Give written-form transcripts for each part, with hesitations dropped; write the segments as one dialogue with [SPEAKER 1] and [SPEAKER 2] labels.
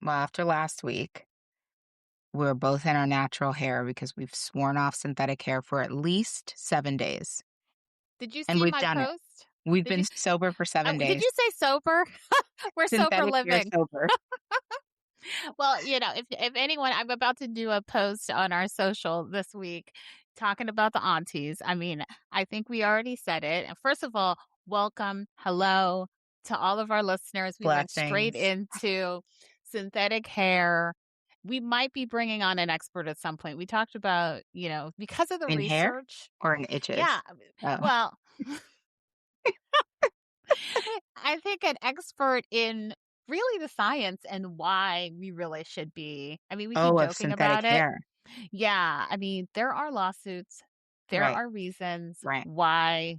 [SPEAKER 1] Well, after last week, we're both in our natural hair because we've sworn off synthetic hair for at least 7 days,
[SPEAKER 2] Did you
[SPEAKER 1] and
[SPEAKER 2] see
[SPEAKER 1] we've
[SPEAKER 2] my
[SPEAKER 1] done it.
[SPEAKER 2] post?
[SPEAKER 1] We've
[SPEAKER 2] Did
[SPEAKER 1] been
[SPEAKER 2] you
[SPEAKER 1] sober for 7
[SPEAKER 2] did
[SPEAKER 1] days.
[SPEAKER 2] you say sober? We're sober
[SPEAKER 1] Synthetic hair
[SPEAKER 2] living.
[SPEAKER 1] sober.
[SPEAKER 2] Well, if anyone, I'm about to do a post on our social this week talking about the aunties. I mean, I think we already said it. And first of all, welcome, hello to all of our listeners. We went straight
[SPEAKER 1] Blessings.
[SPEAKER 2] into synthetic hair. We might be bringing on an expert at some point. We talked about, because of the
[SPEAKER 1] In hair
[SPEAKER 2] research.
[SPEAKER 1] or in itches?
[SPEAKER 2] Yeah.
[SPEAKER 1] Oh,
[SPEAKER 2] Well, I think an expert in really the science and why we really should be. I mean, we keep
[SPEAKER 1] oh, of
[SPEAKER 2] joking
[SPEAKER 1] synthetic
[SPEAKER 2] about it.
[SPEAKER 1] hair.
[SPEAKER 2] Yeah, I mean, there are lawsuits. There
[SPEAKER 1] Right,
[SPEAKER 2] are reasons
[SPEAKER 1] right.
[SPEAKER 2] why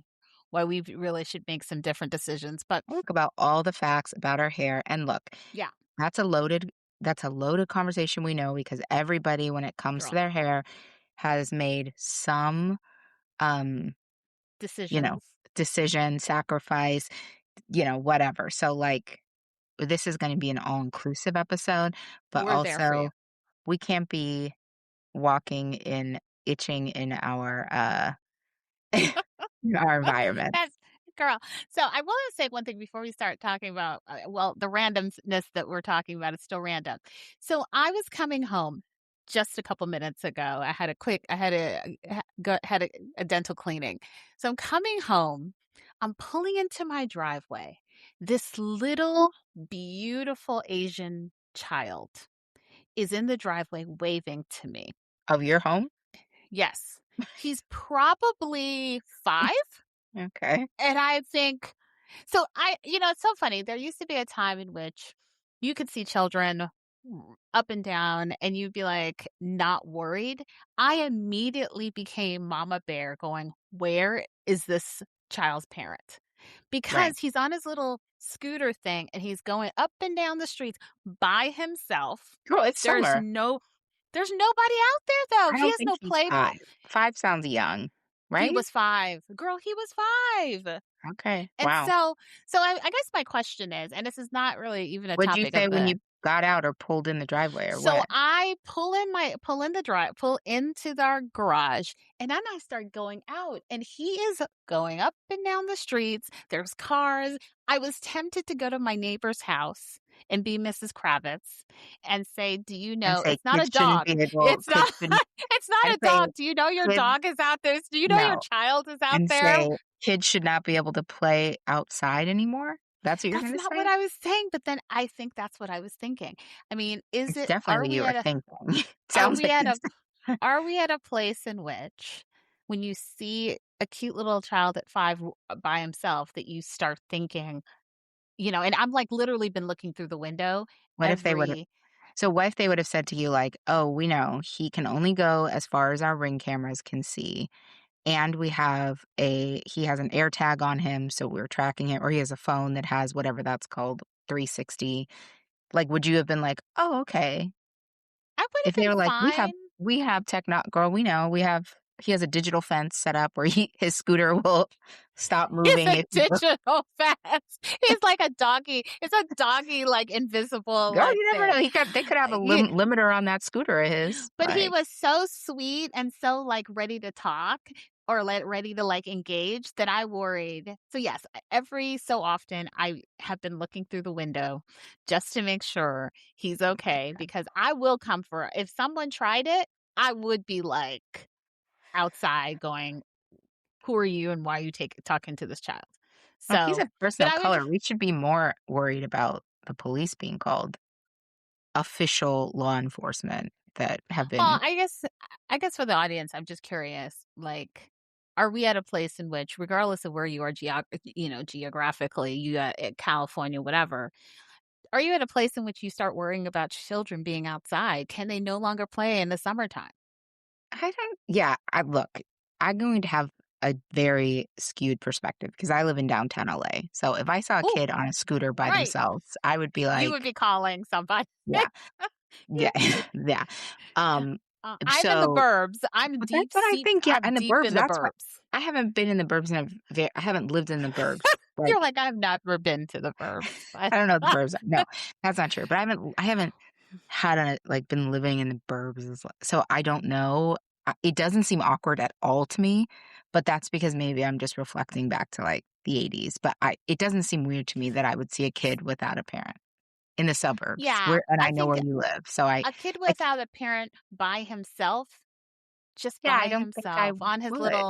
[SPEAKER 2] we really should make some different decisions. But
[SPEAKER 1] Talk about all the facts about our hair, and look,
[SPEAKER 2] yeah,
[SPEAKER 1] that's a loaded that's a loaded conversation, we know, because everybody, when it comes to
[SPEAKER 2] girl,
[SPEAKER 1] their hair, has made some, um, you know,
[SPEAKER 2] decisions.
[SPEAKER 1] decision, sacrifice, whatever. So, like, this is gonna be an all-inclusive episode, but
[SPEAKER 2] We're there for you.
[SPEAKER 1] also we can't be walking in itching in our environment.
[SPEAKER 2] That's girl. So I want to say one thing before we start talking about the randomness that we're talking about is still random. So I was coming home just a couple minutes ago. I had a dental cleaning. So I'm coming home. I'm pulling into my driveway. This little beautiful Asian child is in the driveway waving to me.
[SPEAKER 1] Of your home?
[SPEAKER 2] Yes. He's probably 5.
[SPEAKER 1] Okay.
[SPEAKER 2] And I think so it's so funny. There used to be a time in which you could see children up and down and you'd be like not worried. I immediately became mama bear going, "Where is this child's parent?"
[SPEAKER 1] Right.
[SPEAKER 2] Because he's on his little scooter thing and he's going up and down the streets by himself.
[SPEAKER 1] Girl, it's
[SPEAKER 2] There's
[SPEAKER 1] summer.
[SPEAKER 2] no there's nobody out there though.
[SPEAKER 1] I
[SPEAKER 2] He
[SPEAKER 1] don't
[SPEAKER 2] has
[SPEAKER 1] think
[SPEAKER 2] no
[SPEAKER 1] he's
[SPEAKER 2] play.
[SPEAKER 1] 5. 5 sounds young,
[SPEAKER 2] He
[SPEAKER 1] right?
[SPEAKER 2] was 5. Girl, he was 5.
[SPEAKER 1] Okay.
[SPEAKER 2] And
[SPEAKER 1] Wow.
[SPEAKER 2] so I guess my question is, and this is not really even a
[SPEAKER 1] What'd you
[SPEAKER 2] topic
[SPEAKER 1] say
[SPEAKER 2] of
[SPEAKER 1] when
[SPEAKER 2] the
[SPEAKER 1] you got out or pulled in the driveway or
[SPEAKER 2] so
[SPEAKER 1] what?
[SPEAKER 2] I pull into our garage, and then I start going out, and he is going up and down the streets. There's cars. I was tempted to go to my neighbor's house and be Mrs. Kravitz and say, "Do you
[SPEAKER 1] And
[SPEAKER 2] know
[SPEAKER 1] say
[SPEAKER 2] it's not a
[SPEAKER 1] kids shouldn't
[SPEAKER 2] dog.
[SPEAKER 1] be able
[SPEAKER 2] It's
[SPEAKER 1] kids
[SPEAKER 2] not
[SPEAKER 1] shouldn't
[SPEAKER 2] it's not
[SPEAKER 1] and
[SPEAKER 2] a
[SPEAKER 1] say
[SPEAKER 2] dog. Do you know your
[SPEAKER 1] kids
[SPEAKER 2] dog is out there? Do you know your
[SPEAKER 1] no,
[SPEAKER 2] child is out
[SPEAKER 1] and
[SPEAKER 2] there?"
[SPEAKER 1] say kids should not be able to play outside anymore? That's what you're
[SPEAKER 2] That's
[SPEAKER 1] gonna
[SPEAKER 2] not what
[SPEAKER 1] say?
[SPEAKER 2] I was saying, but then I think that's what I was thinking. I mean,
[SPEAKER 1] It's definitely what you were thinking.
[SPEAKER 2] are
[SPEAKER 1] Sounds
[SPEAKER 2] we
[SPEAKER 1] like
[SPEAKER 2] at a
[SPEAKER 1] it's
[SPEAKER 2] are we at a place in which when you see a cute little child at 5 by himself that you start thinking, and I'm like literally been looking through the window
[SPEAKER 1] what if they would've
[SPEAKER 2] every
[SPEAKER 1] so what if they would have said to you like, "Oh, we know he can only go as far as our Ring cameras can see, and he has an AirTag on him, so we're tracking him, or he has a phone that has whatever that's called, 360." Like, would you have been like, "Oh, okay."
[SPEAKER 2] I would
[SPEAKER 1] If
[SPEAKER 2] have
[SPEAKER 1] they
[SPEAKER 2] been
[SPEAKER 1] were like,
[SPEAKER 2] fine.
[SPEAKER 1] we have techno girl, we know, he has a digital fence set up where his scooter will stop
[SPEAKER 2] It's
[SPEAKER 1] moving
[SPEAKER 2] a
[SPEAKER 1] if you go
[SPEAKER 2] digital fence. He's like a doggy. It's a doggy like invisible
[SPEAKER 1] girl,
[SPEAKER 2] like
[SPEAKER 1] you never
[SPEAKER 2] thing.
[SPEAKER 1] know, they could have a
[SPEAKER 2] Yeah.
[SPEAKER 1] limiter on that scooter of his,
[SPEAKER 2] But he
[SPEAKER 1] like
[SPEAKER 2] was so sweet and so, like, ready to talk or, like, ready to, like, engage that I worried. So, yes, every so often, I have been looking through the window just to make sure he's okay because I will come for if someone tried it, I would be, like, outside going, "Who are you and why are you talking to this child?"
[SPEAKER 1] well, he's
[SPEAKER 2] So,
[SPEAKER 1] a person
[SPEAKER 2] but
[SPEAKER 1] of
[SPEAKER 2] I would
[SPEAKER 1] color, we should be more worried about the police being called, official law enforcement that have
[SPEAKER 2] well,
[SPEAKER 1] been
[SPEAKER 2] I guess for the audience, I'm just curious, like, are we at a place in which, regardless of where you are geographically, you California, whatever, are you at a place in which you start worrying about children being outside? Can they no longer play in the summertime?
[SPEAKER 1] I don't yeah, I'm going to have a very skewed perspective because I live in downtown LA. So if I saw a
[SPEAKER 2] Oh,
[SPEAKER 1] kid on a scooter by
[SPEAKER 2] right.
[SPEAKER 1] themselves, I would be
[SPEAKER 2] You would
[SPEAKER 1] like,
[SPEAKER 2] be calling somebody.
[SPEAKER 1] yeah, yeah, yeah. Um,
[SPEAKER 2] I'm in the
[SPEAKER 1] so
[SPEAKER 2] burbs. I'm
[SPEAKER 1] but that's what I think, yeah,
[SPEAKER 2] I'm
[SPEAKER 1] and the
[SPEAKER 2] deep
[SPEAKER 1] burbs,
[SPEAKER 2] in the
[SPEAKER 1] that's what
[SPEAKER 2] burbs.
[SPEAKER 1] I haven't been in the burbs in I haven't lived in the burbs.
[SPEAKER 2] You're
[SPEAKER 1] Like,
[SPEAKER 2] like, I've never been to the burbs.
[SPEAKER 1] I don't know the burbs. No, that's not true. But I haven't hadn't, like, been living in the burbs as so I don't know. It doesn't seem awkward at all to me, but that's because maybe I'm just reflecting back to, like, the '80s, but I it doesn't seem weird to me that I would see a kid without a parent in the suburbs
[SPEAKER 2] Yeah,
[SPEAKER 1] where and
[SPEAKER 2] I
[SPEAKER 1] I know
[SPEAKER 2] think
[SPEAKER 1] where you live, so I
[SPEAKER 2] a kid
[SPEAKER 1] I
[SPEAKER 2] without a parent by himself, just
[SPEAKER 1] yeah,
[SPEAKER 2] by
[SPEAKER 1] I don't think I
[SPEAKER 2] himself
[SPEAKER 1] would.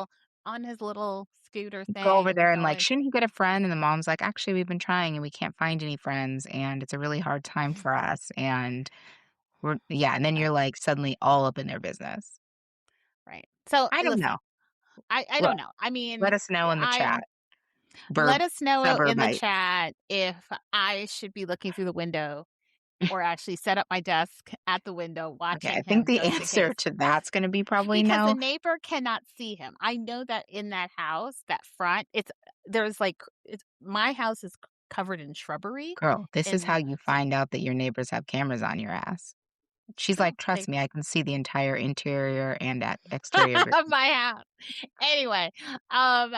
[SPEAKER 2] on his little scooter
[SPEAKER 1] Go over
[SPEAKER 2] thing
[SPEAKER 1] there and like,
[SPEAKER 2] going.
[SPEAKER 1] "Shouldn't you get a friend?" And the mom's like, "Actually, we've been trying and we can't find any friends, and it's a really hard time for us, and we're" yeah, and then
[SPEAKER 2] Yeah,
[SPEAKER 1] you're, like, suddenly all up in their business.
[SPEAKER 2] right. So,
[SPEAKER 1] I don't
[SPEAKER 2] listen,
[SPEAKER 1] know.
[SPEAKER 2] I
[SPEAKER 1] Look,
[SPEAKER 2] don't know. I
[SPEAKER 1] let
[SPEAKER 2] mean,
[SPEAKER 1] us know in the chat.
[SPEAKER 2] I'm let
[SPEAKER 1] Burb
[SPEAKER 2] us know in the
[SPEAKER 1] suburbite.
[SPEAKER 2] chat if I should be looking through the window or actually set up my desk at the window
[SPEAKER 1] Okay, I
[SPEAKER 2] watching
[SPEAKER 1] think
[SPEAKER 2] him
[SPEAKER 1] the
[SPEAKER 2] just in
[SPEAKER 1] answer
[SPEAKER 2] case.
[SPEAKER 1] to that's gonna be probably
[SPEAKER 2] Because the
[SPEAKER 1] no.
[SPEAKER 2] neighbor cannot see him. I know that in that house, that front, there's like it's my house is covered in shrubbery
[SPEAKER 1] Girl, this is how
[SPEAKER 2] and
[SPEAKER 1] you
[SPEAKER 2] so
[SPEAKER 1] find out that your neighbors have cameras on your ass.
[SPEAKER 2] it's
[SPEAKER 1] She's
[SPEAKER 2] true.
[SPEAKER 1] like, "Trust
[SPEAKER 2] They
[SPEAKER 1] me, I can see the entire interior and at exterior of your"
[SPEAKER 2] of my house. Anyway, um,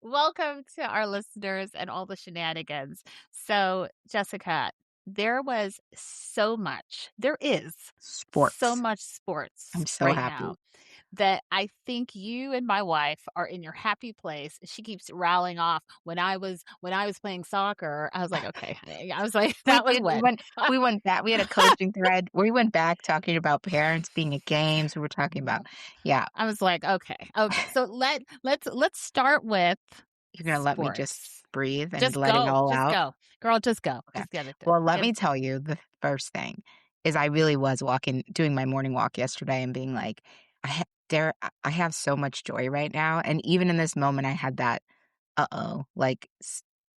[SPEAKER 2] welcome to our listeners and all the shenanigans. So, Jessica, there is so
[SPEAKER 1] sports.
[SPEAKER 2] much sports
[SPEAKER 1] I'm so
[SPEAKER 2] right now
[SPEAKER 1] happy.
[SPEAKER 2] that I think you and my wife are in your happy place. She keeps rattling off when I was playing soccer. I was like, okay. I was like,
[SPEAKER 1] We
[SPEAKER 2] that was
[SPEAKER 1] did,
[SPEAKER 2] when.
[SPEAKER 1] we went back we had a coaching thread we went back talking about parents being at games, we were talking about yeah.
[SPEAKER 2] I was like, okay, okay. So let's start with
[SPEAKER 1] You're gonna let me just
[SPEAKER 2] sports.
[SPEAKER 1] breathe and let it all
[SPEAKER 2] Just
[SPEAKER 1] out?
[SPEAKER 2] go, girl. Just go.
[SPEAKER 1] Okay.
[SPEAKER 2] Just get it done.
[SPEAKER 1] Well, let
[SPEAKER 2] Get
[SPEAKER 1] me
[SPEAKER 2] it done.
[SPEAKER 1] tell you the first thing is I really was doing my morning walk yesterday and being like, I have so much joy right now, and even in this moment, I had that, "Uh-oh," like,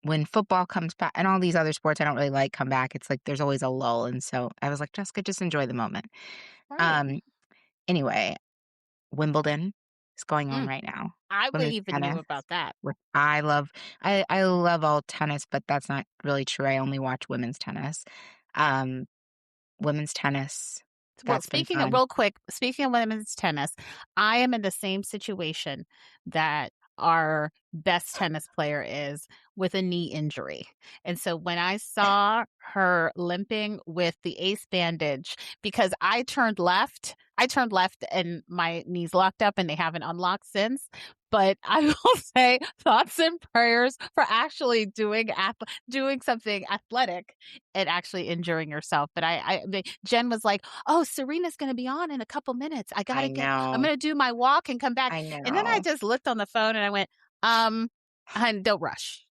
[SPEAKER 1] when football comes back and all these other sports I don't really like come back, it's like there's always a lull, and so I was like, "Jessica, just enjoy the moment."
[SPEAKER 2] Right.
[SPEAKER 1] Um, anyway, Wimbledon is going on
[SPEAKER 2] Mm,
[SPEAKER 1] right now.
[SPEAKER 2] I would
[SPEAKER 1] Women's
[SPEAKER 2] even knew
[SPEAKER 1] tennis,
[SPEAKER 2] about that.
[SPEAKER 1] which I love all tennis, but that's not really true. I only watch women's tennis. Um, women's tennis,
[SPEAKER 2] Well,
[SPEAKER 1] that's been fun.
[SPEAKER 2] speaking of women's tennis, I am in the same situation that our best tennis player is with a knee injury. And so when I saw her limping with the ace bandage, because I turned left and my knees locked up and they haven't unlocked since. But I will say thoughts and prayers for actually doing something athletic and actually injuring yourself. But Jen was like, "Oh, Serena's gonna be on in a couple minutes.
[SPEAKER 1] I
[SPEAKER 2] I'm
[SPEAKER 1] know,
[SPEAKER 2] gonna do my walk and come back."
[SPEAKER 1] I
[SPEAKER 2] And then I
[SPEAKER 1] know,
[SPEAKER 2] just looked on the phone and I went, hun, don't rush.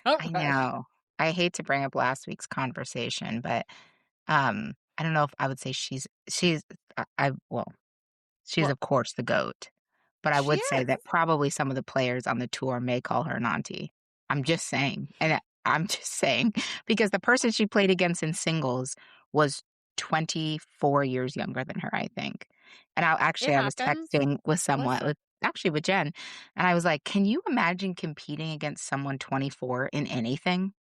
[SPEAKER 2] Don't
[SPEAKER 1] I
[SPEAKER 2] rush."
[SPEAKER 1] know. I hate to bring up last week's conversation, but, I don't know if I would say well, she's,
[SPEAKER 2] Well,
[SPEAKER 1] of course, the GOAT. But I
[SPEAKER 2] she
[SPEAKER 1] would say
[SPEAKER 2] is.
[SPEAKER 1] that probably some of the players on the tour may call her an auntie. I'm just saying, and I'm just saying because the person she played against in singles was 24 years younger than her, I think. And
[SPEAKER 2] It
[SPEAKER 1] I was
[SPEAKER 2] happens.
[SPEAKER 1] texting with someone,
[SPEAKER 2] Listen,
[SPEAKER 1] actually with Jen, and I was like, "Can you imagine competing against someone 24 in anything?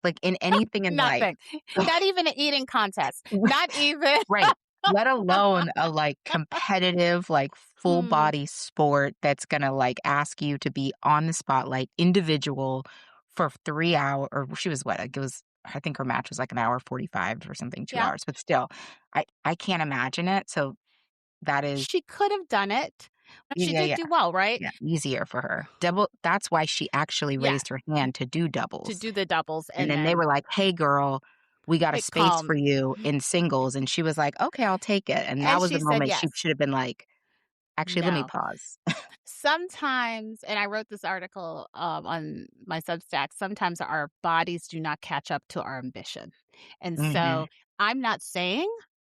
[SPEAKER 1] Like in anything in life?"
[SPEAKER 2] nothing. Not even an eating contest. Not even.
[SPEAKER 1] Right. Let alone a, like, competitive, like, full
[SPEAKER 2] Hmm.
[SPEAKER 1] body sport that's gonna, like, ask you to be on the spotlight, individual for 3 hour or she was what? Like, it was I think her match was, like, an hour 45 or something, 2
[SPEAKER 2] Yeah.
[SPEAKER 1] hours, but still, I can't imagine it, so that is
[SPEAKER 2] She could have done it, but she
[SPEAKER 1] yeah,
[SPEAKER 2] did
[SPEAKER 1] yeah,
[SPEAKER 2] do well, right?
[SPEAKER 1] yeah, easier for her. Double that's why she actually
[SPEAKER 2] Yeah.
[SPEAKER 1] raised her hand to do
[SPEAKER 2] To
[SPEAKER 1] doubles.
[SPEAKER 2] do the doubles
[SPEAKER 1] And
[SPEAKER 2] and
[SPEAKER 1] then they
[SPEAKER 2] then
[SPEAKER 1] were like, "Hey, girl, we got a
[SPEAKER 2] it
[SPEAKER 1] space for
[SPEAKER 2] calmed.
[SPEAKER 1] you in singles," and she was like, "Okay, I'll take it," and that
[SPEAKER 2] And
[SPEAKER 1] was the
[SPEAKER 2] she said
[SPEAKER 1] moment she
[SPEAKER 2] yes.
[SPEAKER 1] should have been like, "Actually, let me
[SPEAKER 2] No.
[SPEAKER 1] pause."
[SPEAKER 2] Sometimes, and I wrote this article on my Substack, sometimes our bodies do not catch up to our ambition. And
[SPEAKER 1] Mhm.
[SPEAKER 2] so I'm not saying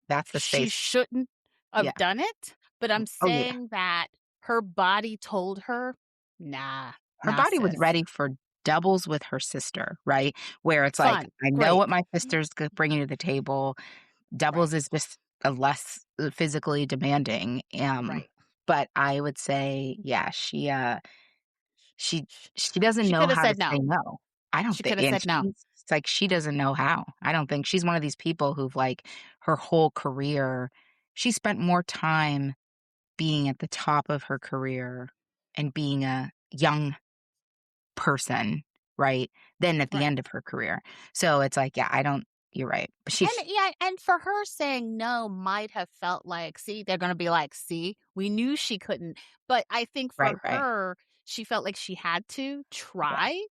[SPEAKER 1] That's the
[SPEAKER 2] she
[SPEAKER 1] space
[SPEAKER 2] shouldn't
[SPEAKER 1] yeah.
[SPEAKER 2] have done it, but I'm
[SPEAKER 1] Oh, yeah.
[SPEAKER 2] saying that her body told her, nah,
[SPEAKER 1] Her
[SPEAKER 2] nah,
[SPEAKER 1] body was
[SPEAKER 2] sis.
[SPEAKER 1] ready for doubles with her sister, right? Where it's like,
[SPEAKER 2] Fun.
[SPEAKER 1] "I know
[SPEAKER 2] Great.
[SPEAKER 1] what my sister's bringing to the table. Doubles
[SPEAKER 2] Right.
[SPEAKER 1] is just a less physically demanding,"
[SPEAKER 2] Right.
[SPEAKER 1] but I would say, yeah, She she doesn't
[SPEAKER 2] She
[SPEAKER 1] know
[SPEAKER 2] could have
[SPEAKER 1] how to
[SPEAKER 2] said
[SPEAKER 1] say
[SPEAKER 2] no.
[SPEAKER 1] no. I don't
[SPEAKER 2] She
[SPEAKER 1] think
[SPEAKER 2] could have
[SPEAKER 1] and
[SPEAKER 2] said no.
[SPEAKER 1] she's it's like she doesn't know how. I don't think she's one of these people who've, like, her whole career she spent more time being at the top of her career and being a young person, right, than at the
[SPEAKER 2] Right.
[SPEAKER 1] end of her career. So it's like, yeah, I don't You're right. But
[SPEAKER 2] And yeah, and for her saying no might have felt like, "See, they're gonna be like, 'See, we knew she couldn't.'" But I think
[SPEAKER 1] right,
[SPEAKER 2] for
[SPEAKER 1] right.
[SPEAKER 2] her, she felt like she had to
[SPEAKER 1] Yeah,
[SPEAKER 2] try,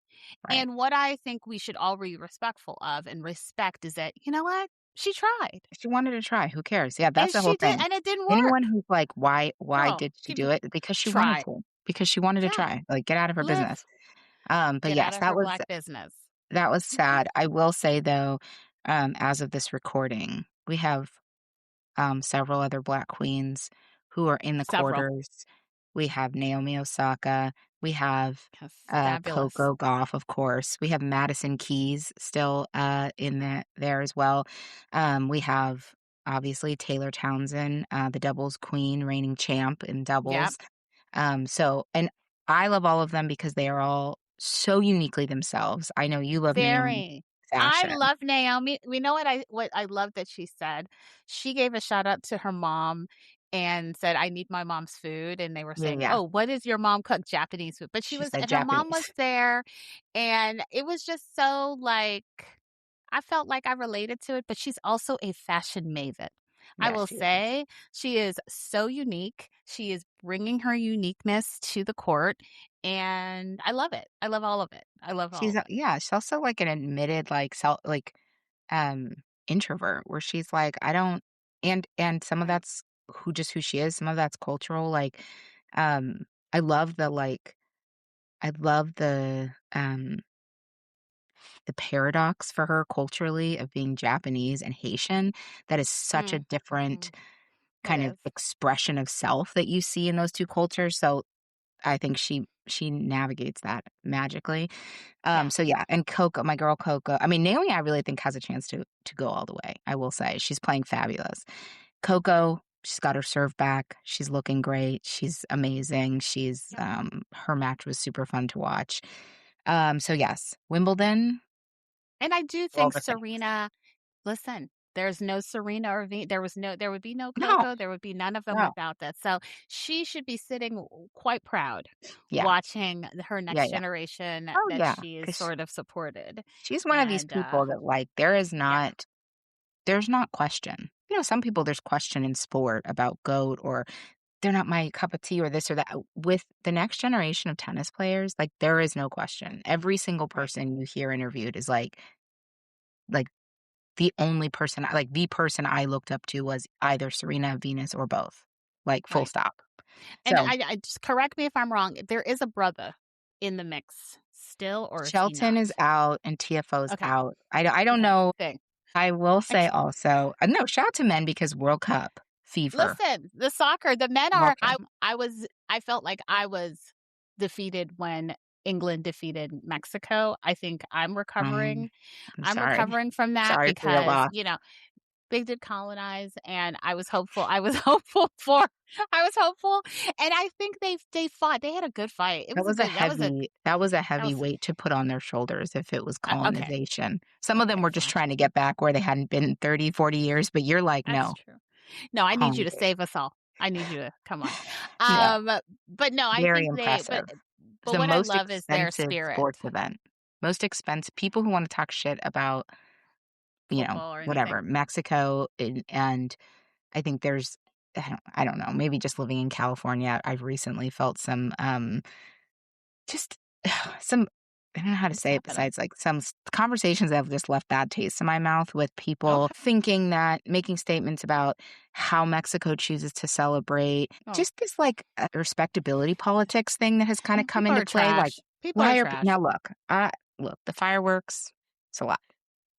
[SPEAKER 1] right.
[SPEAKER 2] and what I think we should all be respectful of and respect is that, you know what? She tried,
[SPEAKER 1] She wanted to try, who cares? Yeah, that's
[SPEAKER 2] and
[SPEAKER 1] the whole
[SPEAKER 2] she did,
[SPEAKER 1] thing.
[SPEAKER 2] and it didn't
[SPEAKER 1] Anyone
[SPEAKER 2] work.
[SPEAKER 1] who's like, "Why
[SPEAKER 2] No,
[SPEAKER 1] did she
[SPEAKER 2] she
[SPEAKER 1] do
[SPEAKER 2] just
[SPEAKER 1] it?" Because she wanted
[SPEAKER 2] tried.
[SPEAKER 1] to, because she wanted to
[SPEAKER 2] Yeah,
[SPEAKER 1] try, like, get out of her business.
[SPEAKER 2] live.
[SPEAKER 1] But
[SPEAKER 2] Get out
[SPEAKER 1] yes,
[SPEAKER 2] of her black business.
[SPEAKER 1] that was
[SPEAKER 2] Mhm.
[SPEAKER 1] sad. I will say though, as of this recording, we have several other Black queens who are in the
[SPEAKER 2] Several.
[SPEAKER 1] quarters. We have Naomi Osaka. We have
[SPEAKER 2] Yes, fabulous.
[SPEAKER 1] Coco Gauff, of course. We have Madison Keys still in there as well. We have obviously Taylor Townsend, the doubles queen, reigning champ in
[SPEAKER 2] Yep.
[SPEAKER 1] doubles. And I love all of them because they are all so uniquely themselves. I know you love Naomi
[SPEAKER 2] Very. I
[SPEAKER 1] fashion.
[SPEAKER 2] love Naomi. We know what I love that she said? She gave a shout out to her mom and said, "I need my mom's food," and they were
[SPEAKER 1] Yeah,
[SPEAKER 2] saying,
[SPEAKER 1] yeah.
[SPEAKER 2] "Oh, what does your mom cook?" Japanese food. But she
[SPEAKER 1] She
[SPEAKER 2] was
[SPEAKER 1] said
[SPEAKER 2] and her mom
[SPEAKER 1] Japanese.
[SPEAKER 2] was there, and it was just so, like I felt like I related to it, but she's also a fashion maven. I
[SPEAKER 1] Yes,
[SPEAKER 2] will
[SPEAKER 1] she is.
[SPEAKER 2] say she is so unique. She is bringing her uniqueness to the court, and I love it. I love all of it. I love all
[SPEAKER 1] She's
[SPEAKER 2] of
[SPEAKER 1] a
[SPEAKER 2] it.
[SPEAKER 1] yeah, she's also, like, an admitted, like, um, introvert where she's like, "I don't." And some of
[SPEAKER 2] Right.
[SPEAKER 1] that's who she is, some of that's cultural, like, um, I love I love the paradox for her culturally of being Japanese and Haitian. That is such a
[SPEAKER 2] Mm,
[SPEAKER 1] different
[SPEAKER 2] mhm. It
[SPEAKER 1] kind of
[SPEAKER 2] is.
[SPEAKER 1] expression of self that you see in those 2 cultures, so I think she navigates that magically.
[SPEAKER 2] Yeah.
[SPEAKER 1] So yeah, and Coco, my girl Coco. I mean, Naomi, I really think has a chance to go all the way. I will say she's playing fabulous. Coco, she's got her serve back. She's looking great. She's amazing.
[SPEAKER 2] Yep.
[SPEAKER 1] Her match was super fun to watch. So yes, Wimbledon,
[SPEAKER 2] And I do
[SPEAKER 1] all
[SPEAKER 2] think
[SPEAKER 1] the things.
[SPEAKER 2] Serena listen, there's no Serena or there would be no
[SPEAKER 1] No,
[SPEAKER 2] Coco, there would be none of them
[SPEAKER 1] no,
[SPEAKER 2] without that. So she should be sitting quite proud
[SPEAKER 1] yeah,
[SPEAKER 2] watching her
[SPEAKER 1] yeah,
[SPEAKER 2] next
[SPEAKER 1] yeah.
[SPEAKER 2] generation
[SPEAKER 1] Oh
[SPEAKER 2] that
[SPEAKER 1] yeah,
[SPEAKER 2] she is
[SPEAKER 1] because
[SPEAKER 2] sort of supported.
[SPEAKER 1] she's one of these
[SPEAKER 2] And
[SPEAKER 1] people that like
[SPEAKER 2] yeah,
[SPEAKER 1] there's not question. Some people there's question in sport about GOAT or they're not my cup of tea or this or that. With the next generation of tennis players, like, there is no question. Every single
[SPEAKER 2] right,
[SPEAKER 1] person you hear interviewed is like, the person I looked up to was either Serena, Venus, or both, like, full
[SPEAKER 2] right.
[SPEAKER 1] stop.
[SPEAKER 2] And
[SPEAKER 1] So,
[SPEAKER 2] I just correct me if I'm wrong, there is a brother in the mix still, or is he
[SPEAKER 1] Shelton
[SPEAKER 2] not?
[SPEAKER 1] is out and TFO's
[SPEAKER 2] Okay,
[SPEAKER 1] out. I don't
[SPEAKER 2] okay,
[SPEAKER 1] know.
[SPEAKER 2] thing.
[SPEAKER 1] I will
[SPEAKER 2] And
[SPEAKER 1] say also no, shout out to men because World Cup fever.
[SPEAKER 2] listen, the soccer, the men are
[SPEAKER 1] Watching.
[SPEAKER 2] I felt like I was defeated when England defeated Mexico. I think
[SPEAKER 1] I'm I'm
[SPEAKER 2] I'm
[SPEAKER 1] sorry.
[SPEAKER 2] recovering from that
[SPEAKER 1] Sorry for your
[SPEAKER 2] because,
[SPEAKER 1] loss.
[SPEAKER 2] they did colonize, and I was hopeful for I was hopeful, and I think they fought. They had a good fight. It was a good
[SPEAKER 1] That was a
[SPEAKER 2] that
[SPEAKER 1] heavy
[SPEAKER 2] was
[SPEAKER 1] weight to put on their shoulders if it was
[SPEAKER 2] okay,
[SPEAKER 1] colonization. Some of them
[SPEAKER 2] okay,
[SPEAKER 1] were just
[SPEAKER 2] fine.
[SPEAKER 1] trying to get back where they hadn't been in 30, 40 years, but you're like,
[SPEAKER 2] That's
[SPEAKER 1] "No,
[SPEAKER 2] true. No, I need you to
[SPEAKER 1] colonization."
[SPEAKER 2] save us all. I need you to come on.
[SPEAKER 1] No,
[SPEAKER 2] Um, but no, I
[SPEAKER 1] very
[SPEAKER 2] think
[SPEAKER 1] impressive. It's
[SPEAKER 2] but
[SPEAKER 1] the
[SPEAKER 2] what I
[SPEAKER 1] most
[SPEAKER 2] love is their
[SPEAKER 1] expensive
[SPEAKER 2] spirit,
[SPEAKER 1] sports event. Most expensive people who wanna talk shit about,
[SPEAKER 2] football or anything.
[SPEAKER 1] whatever, Mexico, and I think there's I don't know, maybe just living in California, I've recently felt just some I don't know how to
[SPEAKER 2] What's
[SPEAKER 1] say it
[SPEAKER 2] happening?
[SPEAKER 1] besides, like, some conversations that have just left bad taste in my mouth with people
[SPEAKER 2] Okay.
[SPEAKER 1] thinking that making statements about how Mexico chooses to celebrate,
[SPEAKER 2] Oh,
[SPEAKER 1] just this, like, respectability politics thing that has kinda come
[SPEAKER 2] people
[SPEAKER 1] into
[SPEAKER 2] are
[SPEAKER 1] play, like,
[SPEAKER 2] trash. People are
[SPEAKER 1] why are
[SPEAKER 2] trash.
[SPEAKER 1] now look, the fireworks, it's a lot.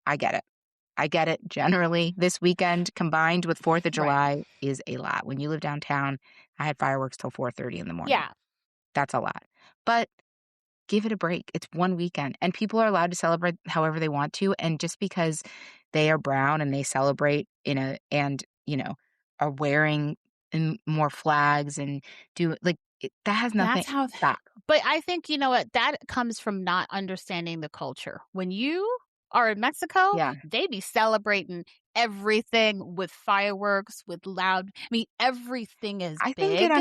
[SPEAKER 1] I get it. I get it. Generally, this weekend combined with 4th of
[SPEAKER 2] Right.
[SPEAKER 1] July is a lot. When you live downtown, I had fireworks till 4:30 in the morning.
[SPEAKER 2] Yeah.
[SPEAKER 1] That's a lot. But give it a break. It's one weekend, and people are allowed to celebrate however they want to, and just because they are brown and they celebrate are wearing more flags and that has nothing.
[SPEAKER 2] That's how
[SPEAKER 1] Stop.
[SPEAKER 2] but I think, you know what, that comes from not understanding the culture. When you are in Mexico,
[SPEAKER 1] Yeah.
[SPEAKER 2] they be celebrating everything with fireworks, with loud everything is
[SPEAKER 1] I think
[SPEAKER 2] big.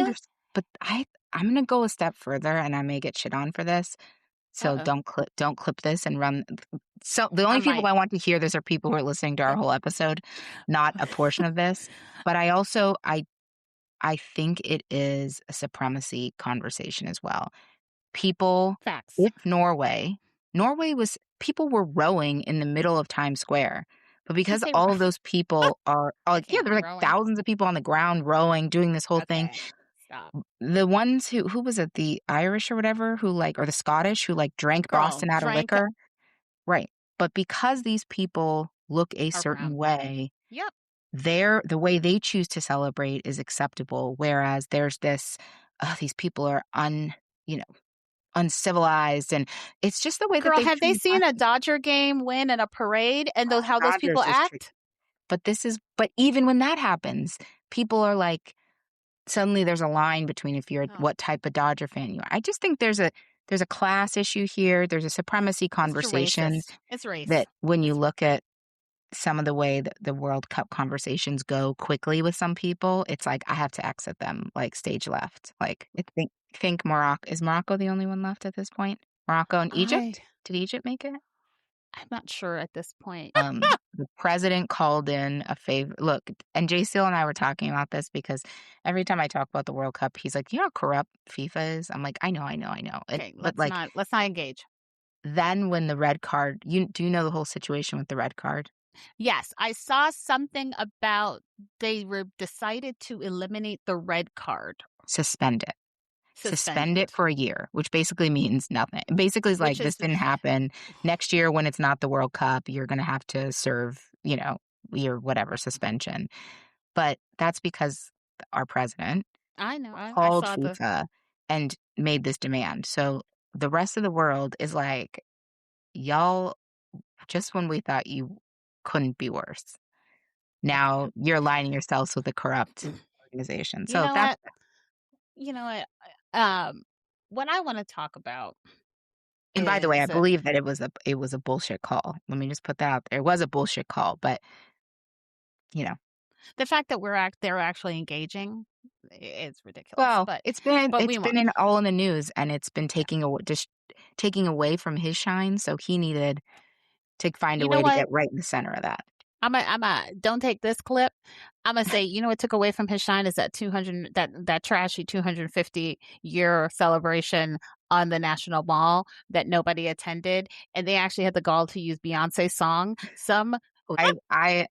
[SPEAKER 1] but I'm gonna go a step further, and I may get shit on for this, so
[SPEAKER 2] Uh-oh.
[SPEAKER 1] don't clip this and run. So the
[SPEAKER 2] I
[SPEAKER 1] only people
[SPEAKER 2] might.
[SPEAKER 1] I want to hear this are people who are listening to our whole episode, not a portion of this. But I also I think it is a supremacy conversation as well. People,
[SPEAKER 2] Facts.
[SPEAKER 1] if Norway was people were rowing in the middle of Times Square. But because
[SPEAKER 2] They were
[SPEAKER 1] all of those people are like, yeah,
[SPEAKER 2] okay,
[SPEAKER 1] there were like
[SPEAKER 2] rowing.
[SPEAKER 1] thousands of people on the ground rowing, doing this whole thing.
[SPEAKER 2] Okay, stop.
[SPEAKER 1] The ones who was it, the Irish or whatever, who like or the Scottish who like drank
[SPEAKER 2] Girl,
[SPEAKER 1] Boston out of
[SPEAKER 2] drink
[SPEAKER 1] liquor. Right. But because these people look a certain
[SPEAKER 2] around.
[SPEAKER 1] way,
[SPEAKER 2] Yep.
[SPEAKER 1] the way they choose to celebrate is acceptable. Whereas there's this, these people are you know, uncivilized, and it's just the way that
[SPEAKER 2] Girl,
[SPEAKER 1] they
[SPEAKER 2] have they
[SPEAKER 1] treat
[SPEAKER 2] seen
[SPEAKER 1] Black
[SPEAKER 2] a
[SPEAKER 1] people.
[SPEAKER 2] Dodger game win in a parade and those how those people
[SPEAKER 1] Dodgers is true.
[SPEAKER 2] act?
[SPEAKER 1] But even when that happens, people are like, suddenly there's a line between if you're
[SPEAKER 2] Oh,
[SPEAKER 1] what type of Dodger fan you are. I just think there's a class issue here. There's a supremacy
[SPEAKER 2] it's
[SPEAKER 1] conversation
[SPEAKER 2] racist. It's race.
[SPEAKER 1] that when you
[SPEAKER 2] It's
[SPEAKER 1] look at some of the way that the World Cup conversations go quickly with some people, it's like I have to exit them, like stage left. Like I think Morocco is Morocco the only one left at this point? Morocco and
[SPEAKER 2] I
[SPEAKER 1] Egypt? Did Egypt make it?
[SPEAKER 2] I'm not sure at this point.
[SPEAKER 1] The president called in a favor. Look, and Jay Seal and I were talking about this because every time I talk about the World Cup, he's like, "You know how corrupt FIFA is?" I'm like, "I know, I know, I know."
[SPEAKER 2] Okay,
[SPEAKER 1] But like
[SPEAKER 2] let's not engage.
[SPEAKER 1] then when the red card, you know the whole situation with the red card?
[SPEAKER 2] Yes, I saw something about they were decided to eliminate the red card,
[SPEAKER 1] Suspend it.
[SPEAKER 2] suspend
[SPEAKER 1] Suspend it
[SPEAKER 2] it,
[SPEAKER 1] for a year, which basically means nothing. Basically, it's
[SPEAKER 2] which
[SPEAKER 1] like,
[SPEAKER 2] is
[SPEAKER 1] "This didn't happen. Next year when it's not the World Cup, you're gonna have to serve, your whatever suspension." But that's because our president
[SPEAKER 2] I know. I
[SPEAKER 1] called
[SPEAKER 2] saw the
[SPEAKER 1] FIFA and made this demand. So the rest of the world is like, "Y'all, just when we thought you couldn't be worse, now
[SPEAKER 2] okay.
[SPEAKER 1] you're aligning yourselves with a corrupt organization."
[SPEAKER 2] You
[SPEAKER 1] So
[SPEAKER 2] know
[SPEAKER 1] that's
[SPEAKER 2] what? You know what? Um, what I want to talk about
[SPEAKER 1] and by the way, I
[SPEAKER 2] is
[SPEAKER 1] believe that it was a bullshit call. Let me just put that out there. It was a bullshit call, but, you know.
[SPEAKER 2] the fact that they're actually engaging. It's ridiculous,
[SPEAKER 1] Well,
[SPEAKER 2] but
[SPEAKER 1] it's
[SPEAKER 2] we
[SPEAKER 1] been
[SPEAKER 2] won't.
[SPEAKER 1] in all in the news, and it's been
[SPEAKER 2] Yeah.
[SPEAKER 1] taking away from his shine, so he needed to find a
[SPEAKER 2] You know
[SPEAKER 1] way to get
[SPEAKER 2] what?
[SPEAKER 1] right in the center of that.
[SPEAKER 2] Don't take this clip. I'm gonna say, you know what took away from his shine is that 200 that trashy 250-year celebration on the National Mall that nobody attended, and they actually had the gall to use Beyonce's song.
[SPEAKER 1] I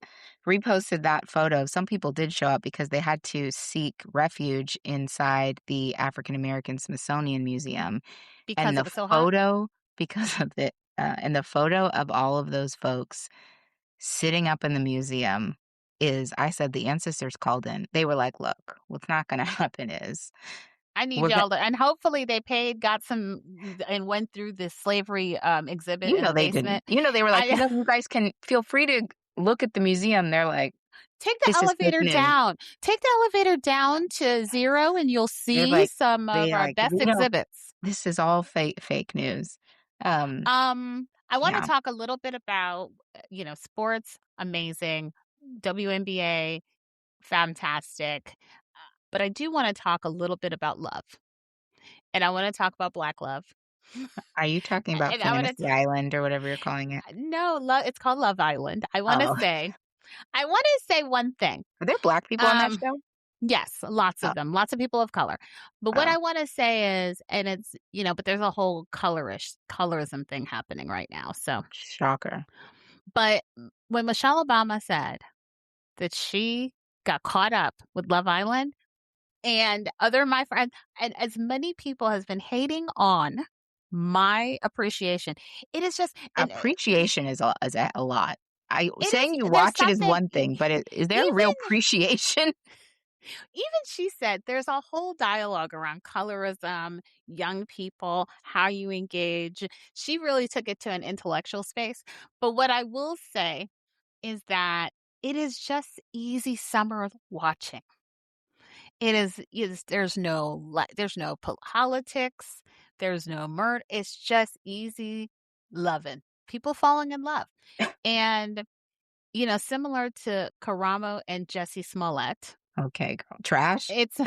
[SPEAKER 1] reposted that photo. Some people did show up because they had to seek refuge inside the African American Smithsonian Museum, and
[SPEAKER 2] Because it
[SPEAKER 1] the
[SPEAKER 2] was so hot.
[SPEAKER 1] photo because of and the photo of all of those folks sitting up in the museum is I said the ancestors called in. They were like, "Look, what's not gonna happen is
[SPEAKER 2] I need
[SPEAKER 1] we're gonna."
[SPEAKER 2] y'all to, and hopefully they paid, got some, and went through this slavery exhibit in the
[SPEAKER 1] They didn't.
[SPEAKER 2] basement.
[SPEAKER 1] They were like,
[SPEAKER 2] I
[SPEAKER 1] You guys can feel free to look at the museum." They're like,
[SPEAKER 2] take the
[SPEAKER 1] "This is fake
[SPEAKER 2] elevator
[SPEAKER 1] news."
[SPEAKER 2] down. Take the elevator down to 0, and you'll
[SPEAKER 1] They're
[SPEAKER 2] see
[SPEAKER 1] like
[SPEAKER 2] some of
[SPEAKER 1] they
[SPEAKER 2] our
[SPEAKER 1] like,
[SPEAKER 2] best exhibits.
[SPEAKER 1] this is all fake news." Um,
[SPEAKER 2] I want to
[SPEAKER 1] yeah.
[SPEAKER 2] talk a little bit about, sports, amazing, WNBA, fantastic. But I do want to talk a little bit about love. And I want to talk about Black love.
[SPEAKER 1] Are you talking about
[SPEAKER 2] And I want
[SPEAKER 1] Fantasy Island or whatever you're calling it?
[SPEAKER 2] no, it's called Love Island.
[SPEAKER 1] Oh.
[SPEAKER 2] I want to say one thing.
[SPEAKER 1] Are there Black people on that
[SPEAKER 2] Um,
[SPEAKER 1] show?
[SPEAKER 2] yes, lots
[SPEAKER 1] Oh,
[SPEAKER 2] of them, lots of people of color. But what
[SPEAKER 1] oh,
[SPEAKER 2] I want to say is, and it's, but there's a whole colorism thing happening right now. So,
[SPEAKER 1] shocker.
[SPEAKER 2] but when Michelle Obama said that she got caught up with Love Island and other my friends, and as many people has been hating on my appreciation, it is just, and
[SPEAKER 1] Appreciation is a lot. I
[SPEAKER 2] it
[SPEAKER 1] saying you
[SPEAKER 2] is, there's
[SPEAKER 1] watch it is
[SPEAKER 2] something,
[SPEAKER 1] one thing, but is there real
[SPEAKER 2] even
[SPEAKER 1] appreciation?
[SPEAKER 2] even she said there's a whole dialogue around colorism, young people, how you engage. She really took it to an intellectual space. But what I will say is that it is just easy summer watching. It is there's no politics, there's no murder. It's just easy loving. People falling in love. And similar to Karamo and Jesse Smollett,
[SPEAKER 1] Okay, girl. Trash?
[SPEAKER 2] it's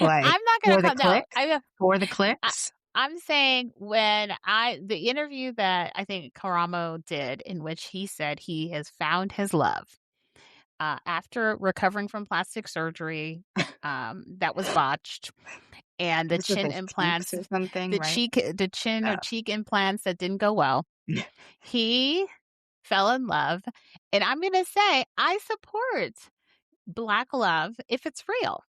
[SPEAKER 1] Like,
[SPEAKER 2] I'm not gonna
[SPEAKER 1] for the
[SPEAKER 2] call no.
[SPEAKER 1] clicks? For the
[SPEAKER 2] I
[SPEAKER 1] clicks?
[SPEAKER 2] I'm saying the interview that I think Karamo did in which he said he has found his love, after recovering from plastic surgery, that was botched, and the
[SPEAKER 1] This with
[SPEAKER 2] chin
[SPEAKER 1] his cheeks
[SPEAKER 2] implants,
[SPEAKER 1] or something, right?
[SPEAKER 2] the chin or
[SPEAKER 1] Oh.
[SPEAKER 2] cheek implants that didn't go well. He fell in love, and I'm gonna say I support Black love if it's real.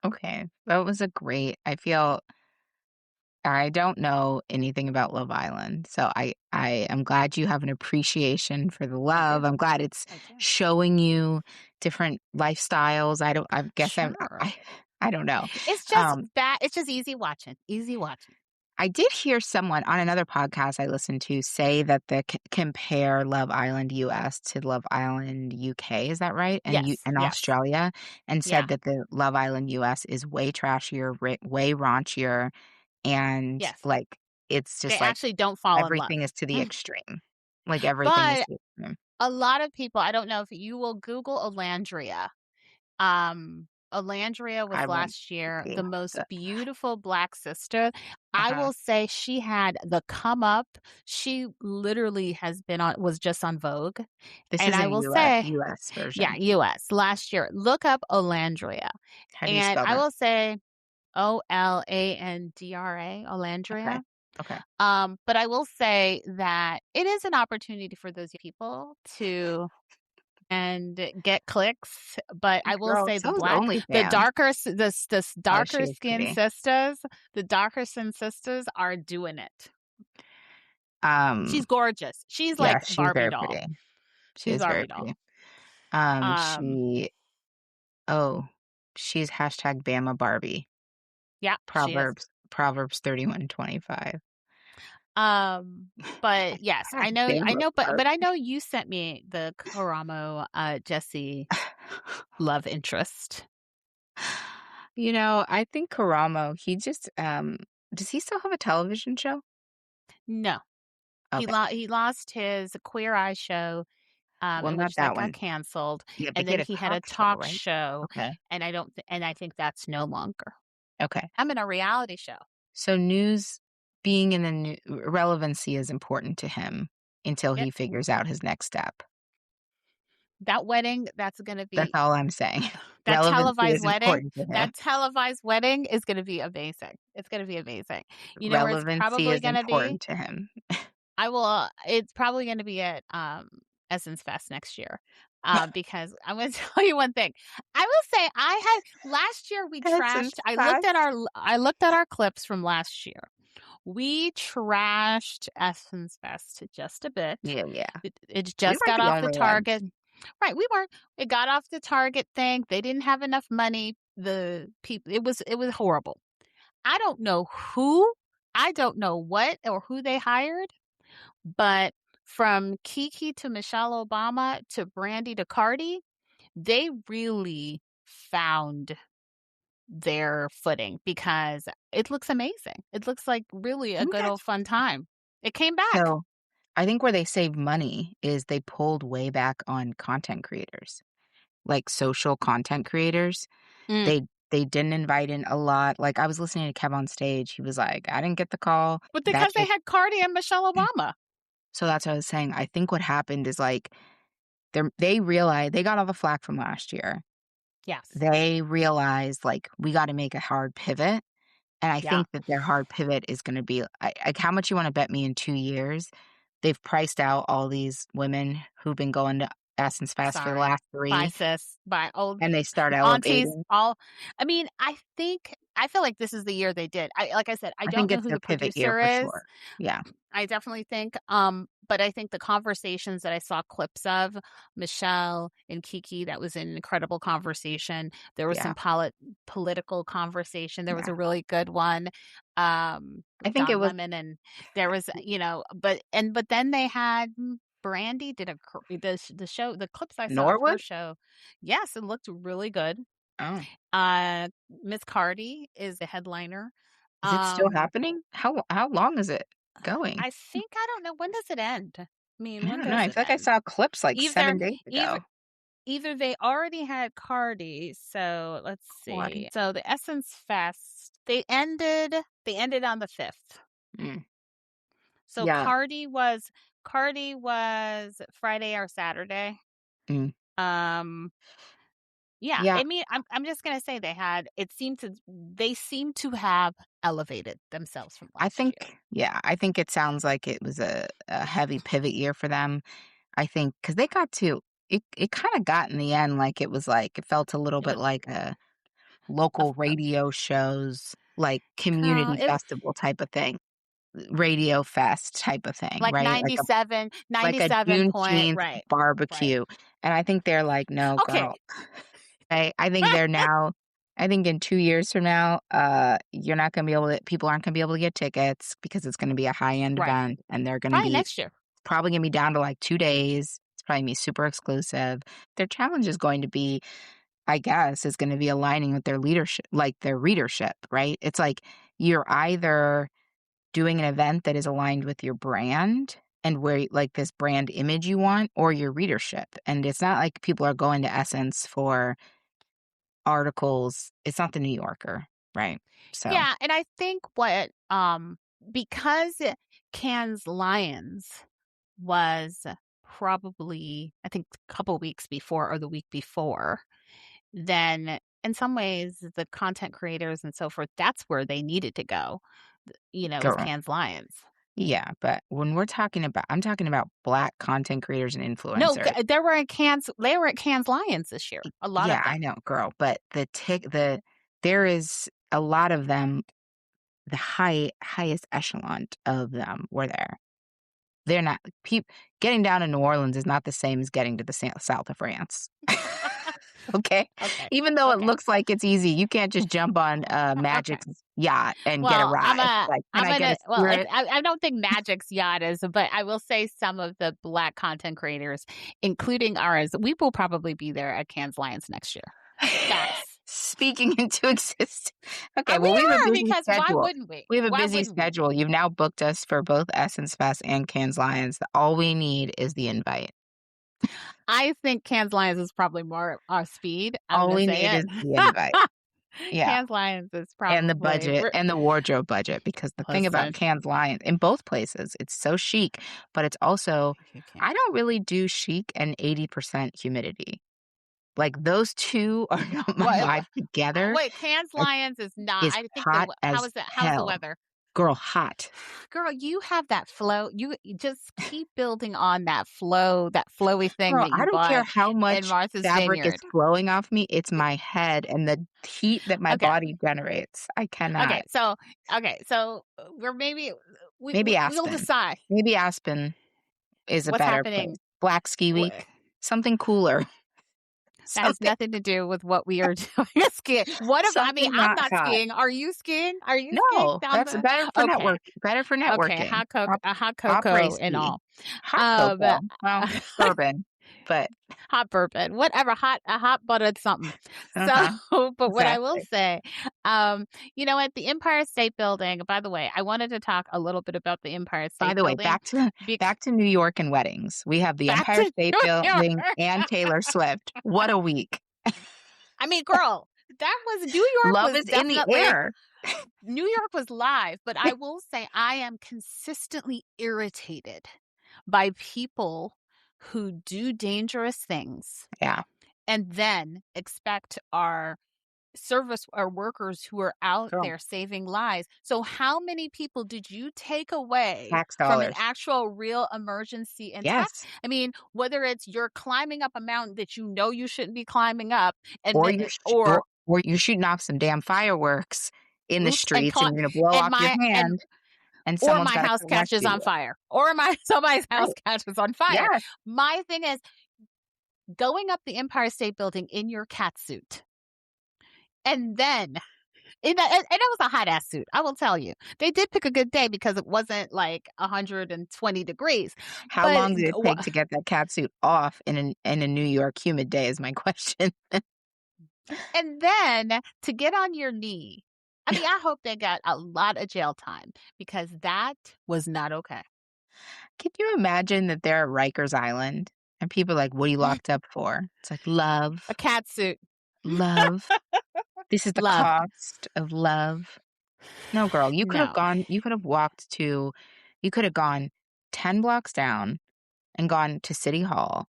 [SPEAKER 1] Okay. That was a great I feel I don't know anything about Love Island, so I am glad you have an appreciation for the
[SPEAKER 2] I
[SPEAKER 1] love.
[SPEAKER 2] do.
[SPEAKER 1] I'm glad it's
[SPEAKER 2] I do.
[SPEAKER 1] showing you different lifestyles. I guess
[SPEAKER 2] Sure.
[SPEAKER 1] I don't know.
[SPEAKER 2] It's
[SPEAKER 1] Um,
[SPEAKER 2] bad it's just easy watching, easy watching.
[SPEAKER 1] I did hear someone on another podcast I listened to say that the compare Love Island US to Love Island UK, is that right?
[SPEAKER 2] Yes,
[SPEAKER 1] And
[SPEAKER 2] yes.
[SPEAKER 1] Australia, and said
[SPEAKER 2] Yeah,
[SPEAKER 1] that the Love Island US is way trashier, way raunchier, and,
[SPEAKER 2] yes.
[SPEAKER 1] like, it's
[SPEAKER 2] They
[SPEAKER 1] just, like,
[SPEAKER 2] actually don't fall in love.
[SPEAKER 1] everything is to the extreme. Like, everything is
[SPEAKER 2] But
[SPEAKER 1] to the extreme.
[SPEAKER 2] a lot of people I don't know if you will Google Alandria. Alandria was
[SPEAKER 1] I won't
[SPEAKER 2] last year
[SPEAKER 1] see
[SPEAKER 2] the most
[SPEAKER 1] the
[SPEAKER 2] beautiful black sister. I
[SPEAKER 1] uh-huh.
[SPEAKER 2] will say she had the come up. She literally has been on was just on Vogue.
[SPEAKER 1] This
[SPEAKER 2] And
[SPEAKER 1] is
[SPEAKER 2] I
[SPEAKER 1] in
[SPEAKER 2] will say,
[SPEAKER 1] US
[SPEAKER 2] yeah,
[SPEAKER 1] version.
[SPEAKER 2] US last year. Look up Alandria.
[SPEAKER 1] How do you
[SPEAKER 2] And
[SPEAKER 1] spell
[SPEAKER 2] I
[SPEAKER 1] that?
[SPEAKER 2] will say Olandra,
[SPEAKER 1] Okay.
[SPEAKER 2] Olandria.
[SPEAKER 1] Okay.
[SPEAKER 2] But I will say that it is an opportunity for those people to and get clicks, but I will
[SPEAKER 1] Girl,
[SPEAKER 2] say
[SPEAKER 1] so is OnlyFans.
[SPEAKER 2] the
[SPEAKER 1] Oh, she
[SPEAKER 2] darker
[SPEAKER 1] is
[SPEAKER 2] skinned
[SPEAKER 1] pretty.
[SPEAKER 2] sisters, the darker skinned sisters are doing it.
[SPEAKER 1] Um,
[SPEAKER 2] She's gorgeous. She's
[SPEAKER 1] yeah,
[SPEAKER 2] like
[SPEAKER 1] she's
[SPEAKER 2] Barbie
[SPEAKER 1] very
[SPEAKER 2] doll.
[SPEAKER 1] pretty. She
[SPEAKER 2] She's
[SPEAKER 1] is very
[SPEAKER 2] Barbie doll.
[SPEAKER 1] pretty.
[SPEAKER 2] Um,
[SPEAKER 1] She oh, she's hashtag Bama Barbie.
[SPEAKER 2] yeah, she is.
[SPEAKER 1] Proverbs 31:25.
[SPEAKER 2] Um, but yes,
[SPEAKER 1] Hashtag Bama
[SPEAKER 2] but I
[SPEAKER 1] Barbie.
[SPEAKER 2] know you sent me the Karamo Jesse love interest.
[SPEAKER 1] I think Karamo, he just, does he still have a television show?
[SPEAKER 2] No,
[SPEAKER 1] Okay.
[SPEAKER 2] he lost his Queer Eye show,
[SPEAKER 1] Well,
[SPEAKER 2] in
[SPEAKER 1] not
[SPEAKER 2] which that
[SPEAKER 1] that
[SPEAKER 2] got
[SPEAKER 1] one.
[SPEAKER 2] canceled,
[SPEAKER 1] Yeah, but
[SPEAKER 2] and
[SPEAKER 1] he
[SPEAKER 2] then
[SPEAKER 1] had a
[SPEAKER 2] he had a
[SPEAKER 1] talk show,
[SPEAKER 2] talk
[SPEAKER 1] right?
[SPEAKER 2] show,
[SPEAKER 1] Okay.
[SPEAKER 2] and I think that's no longer.
[SPEAKER 1] Okay.
[SPEAKER 2] I'm in a reality show.
[SPEAKER 1] So news being in the new relevancy is important to him until
[SPEAKER 2] Yep.
[SPEAKER 1] he figures out his next step.
[SPEAKER 2] That wedding, that's gonna
[SPEAKER 1] That's
[SPEAKER 2] be
[SPEAKER 1] all I'm saying.
[SPEAKER 2] that
[SPEAKER 1] Relevancy
[SPEAKER 2] televised
[SPEAKER 1] is
[SPEAKER 2] wedding
[SPEAKER 1] important to him.
[SPEAKER 2] that televised wedding is gonna be amazing. It's gonna be amazing. You know where it's
[SPEAKER 1] Relevancy
[SPEAKER 2] probably
[SPEAKER 1] is
[SPEAKER 2] gonna be?
[SPEAKER 1] important to him.
[SPEAKER 2] It's probably gonna be at, Essence Fest next year, because I'm gonna tell you one thing. I will say last year we
[SPEAKER 1] Essence
[SPEAKER 2] trashed
[SPEAKER 1] fast.
[SPEAKER 2] I looked at our clips from last year. We trashed Essence Fest just a bit.
[SPEAKER 1] Yeah, yeah.
[SPEAKER 2] It
[SPEAKER 1] We
[SPEAKER 2] just
[SPEAKER 1] weren't
[SPEAKER 2] got
[SPEAKER 1] the
[SPEAKER 2] off the
[SPEAKER 1] only ones.
[SPEAKER 2] target. Right, we weren't. It got off the target thing. They didn't have enough money. The people it was horrible. I don't know who, I don't know what or who they hired, but from Kiki to Michelle Obama to Brandy to Cardi, they really found their footing because it looks amazing. It looks like really
[SPEAKER 1] I
[SPEAKER 2] a
[SPEAKER 1] think
[SPEAKER 2] good old
[SPEAKER 1] that's
[SPEAKER 2] fun time. It came back.
[SPEAKER 1] so I think where they save money is they pulled way back on content creators, like social content creators.
[SPEAKER 2] Mm.
[SPEAKER 1] They didn't invite in a lot. Like, I was listening to Kev on stage. He was like, "I didn't get the call."
[SPEAKER 2] But
[SPEAKER 1] That
[SPEAKER 2] because they
[SPEAKER 1] chick
[SPEAKER 2] had Cardi and Michelle Obama.
[SPEAKER 1] so that's what I was saying. I think what happened is, like, they realized they got all the flack from last year.
[SPEAKER 2] Yes.
[SPEAKER 1] They realized, like, "We gotta make a hard pivot," and I
[SPEAKER 2] Yeah.
[SPEAKER 1] think that their hard pivot is gonna be like, how much you wanna bet me in 2 years, they've priced out all these women who've been going to Essence Fest for the
[SPEAKER 2] Sorry.
[SPEAKER 1] last
[SPEAKER 2] Bye,
[SPEAKER 1] 3,
[SPEAKER 2] sis. Bye, old
[SPEAKER 1] and they start
[SPEAKER 2] aunties,
[SPEAKER 1] elevating.
[SPEAKER 2] all I mean, I feel like this is the year they did. Like I said, I
[SPEAKER 1] I
[SPEAKER 2] don't
[SPEAKER 1] think
[SPEAKER 2] know
[SPEAKER 1] it's
[SPEAKER 2] who
[SPEAKER 1] their
[SPEAKER 2] the
[SPEAKER 1] pivot year
[SPEAKER 2] producer
[SPEAKER 1] for
[SPEAKER 2] is.
[SPEAKER 1] sure. Yeah,
[SPEAKER 2] I definitely think, but I think the conversations that I saw clips of Michelle and Kiki, that was an incredible conversation. There was
[SPEAKER 1] yeah,
[SPEAKER 2] some political conversation. There was
[SPEAKER 1] yeah.
[SPEAKER 2] a really good one,
[SPEAKER 1] I
[SPEAKER 2] with
[SPEAKER 1] think it
[SPEAKER 2] Don
[SPEAKER 1] was
[SPEAKER 2] Lemon, and there was, but then they had Brandy did the show, the clips I saw of her
[SPEAKER 1] Norwood?
[SPEAKER 2] show. Yes, it looked really good.
[SPEAKER 1] Oh.
[SPEAKER 2] Miss Cardi is the headliner.
[SPEAKER 1] Is it still
[SPEAKER 2] Um,
[SPEAKER 1] happening? How long is it going?
[SPEAKER 2] I don't know, when does it end? I
[SPEAKER 1] I
[SPEAKER 2] mean, when
[SPEAKER 1] don't know.
[SPEAKER 2] does
[SPEAKER 1] I
[SPEAKER 2] it
[SPEAKER 1] feel like I
[SPEAKER 2] end?
[SPEAKER 1] saw clips like
[SPEAKER 2] Either
[SPEAKER 1] 7 days
[SPEAKER 2] either
[SPEAKER 1] ago.
[SPEAKER 2] either they already had Cardi, so let's
[SPEAKER 1] Cardi.
[SPEAKER 2] see. So the Essence Fest they ended on the 5th.
[SPEAKER 1] Mm.
[SPEAKER 2] So
[SPEAKER 1] Yeah.
[SPEAKER 2] Cardi was Friday or Saturday.
[SPEAKER 1] Mm.
[SPEAKER 2] Um, yeah,
[SPEAKER 1] Yeah.
[SPEAKER 2] I mean, I'm just gonna say they seem to have elevated themselves from
[SPEAKER 1] I
[SPEAKER 2] last
[SPEAKER 1] think
[SPEAKER 2] year.
[SPEAKER 1] yeah, I think it sounds like it was a heavy pivot year for them. I think because they got to it kinda got in the end like it was like it felt a little
[SPEAKER 2] It
[SPEAKER 1] bit
[SPEAKER 2] was
[SPEAKER 1] like a
[SPEAKER 2] a
[SPEAKER 1] local radio shows, like,
[SPEAKER 2] girl,
[SPEAKER 1] community
[SPEAKER 2] it
[SPEAKER 1] festival type of thing, radio fest type of thing,
[SPEAKER 2] like
[SPEAKER 1] right? Like a
[SPEAKER 2] 97 point
[SPEAKER 1] Juneteenth
[SPEAKER 2] right, right.
[SPEAKER 1] barbecue, and I think they're like, "No,
[SPEAKER 2] Okay.
[SPEAKER 1] girl." I think they're now I think in 2 years from now, you're not gonna be able to people aren't gonna be able to get tickets because it's gonna be a high-end
[SPEAKER 2] Right.
[SPEAKER 1] event, and they're gonna
[SPEAKER 2] Probably
[SPEAKER 1] be
[SPEAKER 2] next year.
[SPEAKER 1] probably gonna be down to, like, 2 days. It's probably gonna be super exclusive. Their challenge is going to be I guess, is gonna be aligning with their leadership like, their readership, right? It's like you're either doing an event that is aligned with your brand and where like, this brand image you want or your readership, and it's not like people are going to Essence for articles. It's not The New Yorker, right? So,
[SPEAKER 2] Yeah, and I think because Cannes Lions was probably, I think, a couple weeks before or the week before, then in some ways, the content creators and so forth, that's where they needed to go, is
[SPEAKER 1] girl.
[SPEAKER 2] Cannes Lions.
[SPEAKER 1] Yeah, but when we're talking about I'm talking about Black content creators and
[SPEAKER 2] No,
[SPEAKER 1] influencers.
[SPEAKER 2] they were at Cannes Lions this year, a lot
[SPEAKER 1] Yeah,
[SPEAKER 2] of
[SPEAKER 1] I
[SPEAKER 2] them.
[SPEAKER 1] know, girl, but there is a lot of them, the highest echelon of them were there. They're not peop getting down to New Orleans is not the same as getting to the south of France. Okay?
[SPEAKER 2] Okay,
[SPEAKER 1] Even though it
[SPEAKER 2] okay.
[SPEAKER 1] looks like it's easy, you can't just jump on,
[SPEAKER 2] Okay.
[SPEAKER 1] Magic's yacht and get a
[SPEAKER 2] Well,
[SPEAKER 1] ride. Like, "Can
[SPEAKER 2] I'm
[SPEAKER 1] I get a
[SPEAKER 2] gonna well,
[SPEAKER 1] spirit?"
[SPEAKER 2] I don't think Magic's yacht is, but I will say some of the Black content creators, including ours, we will probably be there at Cannes Lions next year. Facts.
[SPEAKER 1] Speaking into existence. Okay,
[SPEAKER 2] We
[SPEAKER 1] well, we have a
[SPEAKER 2] are
[SPEAKER 1] busy
[SPEAKER 2] because why
[SPEAKER 1] schedule.
[SPEAKER 2] wouldn't we?
[SPEAKER 1] We have a
[SPEAKER 2] Why
[SPEAKER 1] busy
[SPEAKER 2] wouldn't we?
[SPEAKER 1] schedule. You've now booked us for both Essence Fest and Cannes Lions. All we need is the invite.
[SPEAKER 2] I think Cannes Lions is probably more our speed. I'm
[SPEAKER 1] All
[SPEAKER 2] gonna
[SPEAKER 1] we
[SPEAKER 2] say
[SPEAKER 1] need
[SPEAKER 2] it.
[SPEAKER 1] is the invite. Yeah.
[SPEAKER 2] Cannes Lions is
[SPEAKER 1] And the
[SPEAKER 2] probably
[SPEAKER 1] budget
[SPEAKER 2] we're
[SPEAKER 1] and the wardrobe budget, because the thing about
[SPEAKER 2] listen,
[SPEAKER 1] Cannes Lions in both places, it's so chic, but it's also
[SPEAKER 2] you can't.
[SPEAKER 1] I don't really do chic and 80% humidity. Like, those 2 are not my vibe together.
[SPEAKER 2] Wait, Cannes
[SPEAKER 1] It
[SPEAKER 2] Lions is not.
[SPEAKER 1] is
[SPEAKER 2] I think
[SPEAKER 1] hot
[SPEAKER 2] how
[SPEAKER 1] as
[SPEAKER 2] is it? How's the
[SPEAKER 1] hell.
[SPEAKER 2] weather?
[SPEAKER 1] Girl, hot.
[SPEAKER 2] Girl, you have that flow. You just keep building on that flowy thing
[SPEAKER 1] Girl,
[SPEAKER 2] that
[SPEAKER 1] I
[SPEAKER 2] you
[SPEAKER 1] don't care
[SPEAKER 2] bought
[SPEAKER 1] how
[SPEAKER 2] in
[SPEAKER 1] much
[SPEAKER 2] Martha's
[SPEAKER 1] fabric is
[SPEAKER 2] Vineyard.
[SPEAKER 1] flowing off me, it's my head and the heat that my
[SPEAKER 2] Okay.
[SPEAKER 1] body generates. I cannot.
[SPEAKER 2] We're maybe
[SPEAKER 1] Maybe
[SPEAKER 2] we'll
[SPEAKER 1] Aspen.
[SPEAKER 2] decide
[SPEAKER 1] Maybe Aspen is a
[SPEAKER 2] what's
[SPEAKER 1] better place.
[SPEAKER 2] happening.
[SPEAKER 1] Black Ski
[SPEAKER 2] Wha-
[SPEAKER 1] Week, something cooler.
[SPEAKER 2] That has
[SPEAKER 1] Something
[SPEAKER 2] nothing to do with what we are doing skiing. What if I mean
[SPEAKER 1] something
[SPEAKER 2] I'm
[SPEAKER 1] not
[SPEAKER 2] not
[SPEAKER 1] hot.
[SPEAKER 2] skiing. Are you skiing? Are you skiing
[SPEAKER 1] No,
[SPEAKER 2] down
[SPEAKER 1] that's
[SPEAKER 2] the
[SPEAKER 1] better
[SPEAKER 2] Okay.
[SPEAKER 1] for
[SPEAKER 2] Okay,
[SPEAKER 1] networking.
[SPEAKER 2] hot
[SPEAKER 1] Après
[SPEAKER 2] cocoa and
[SPEAKER 1] ski.
[SPEAKER 2] all.
[SPEAKER 1] Hot
[SPEAKER 2] Um
[SPEAKER 1] cocoa. Well, bourbon, but
[SPEAKER 2] hot bourbon, whatever, a hot buttered something. So,
[SPEAKER 1] uh-huh,
[SPEAKER 2] but what I will
[SPEAKER 1] exactly.
[SPEAKER 2] say, at the Empire State Building, by the way, I wanted to talk a little bit about the Empire
[SPEAKER 1] By
[SPEAKER 2] State
[SPEAKER 1] the way,
[SPEAKER 2] Building.
[SPEAKER 1] back to New York and weddings. We have the
[SPEAKER 2] Back
[SPEAKER 1] Empire
[SPEAKER 2] to
[SPEAKER 1] State
[SPEAKER 2] New York.
[SPEAKER 1] Building and Taylor Swift. What a week.
[SPEAKER 2] I mean, girl, New York
[SPEAKER 1] Love
[SPEAKER 2] was
[SPEAKER 1] is in the
[SPEAKER 2] definitely
[SPEAKER 1] air.
[SPEAKER 2] New York was live, but I will say I am consistently irritated by people who do dangerous things
[SPEAKER 1] Yeah,
[SPEAKER 2] and then expect our service or workers who are out
[SPEAKER 1] girl,
[SPEAKER 2] there saving lives. So how many people did you take away
[SPEAKER 1] tax
[SPEAKER 2] from an
[SPEAKER 1] dollars.
[SPEAKER 2] actual real emergency and tax?
[SPEAKER 1] Yes.
[SPEAKER 2] I mean, whether it's you're climbing up a mountain that you know you shouldn't be climbing up and
[SPEAKER 1] Or
[SPEAKER 2] then
[SPEAKER 1] you're
[SPEAKER 2] it,
[SPEAKER 1] sh or you're shooting off some damn fireworks in the
[SPEAKER 2] oops and
[SPEAKER 1] streets, and you're gonna blow
[SPEAKER 2] and
[SPEAKER 1] off your
[SPEAKER 2] my and
[SPEAKER 1] hand, and
[SPEAKER 2] or
[SPEAKER 1] someone's
[SPEAKER 2] my
[SPEAKER 1] gotta
[SPEAKER 2] house
[SPEAKER 1] come
[SPEAKER 2] catches
[SPEAKER 1] rescue
[SPEAKER 2] on
[SPEAKER 1] you.
[SPEAKER 2] fire or my somebody's house
[SPEAKER 1] Right.
[SPEAKER 2] catches on fire.
[SPEAKER 1] Yes.
[SPEAKER 2] My thing is going up the Empire State Building in your cat suit. And then and it was a hot ass suit. I will tell you, they did pick a good day because it wasn't like 120 degrees.
[SPEAKER 1] How
[SPEAKER 2] But
[SPEAKER 1] long did it take to get that catsuit off in a New York humid day is my question.
[SPEAKER 2] and then to get on your knee. I mean, I hope they got a lot of jail time because that was not okay.
[SPEAKER 1] Can you imagine that they're at Rikers Island and people are like, "What are you locked up for?" It's like,
[SPEAKER 2] A
[SPEAKER 1] "Love,
[SPEAKER 2] cat suit,
[SPEAKER 1] love. This is the
[SPEAKER 2] love.
[SPEAKER 1] cost of love." No, girl,
[SPEAKER 2] No.
[SPEAKER 1] you could have gone 10 blocks down and gone to City Hall,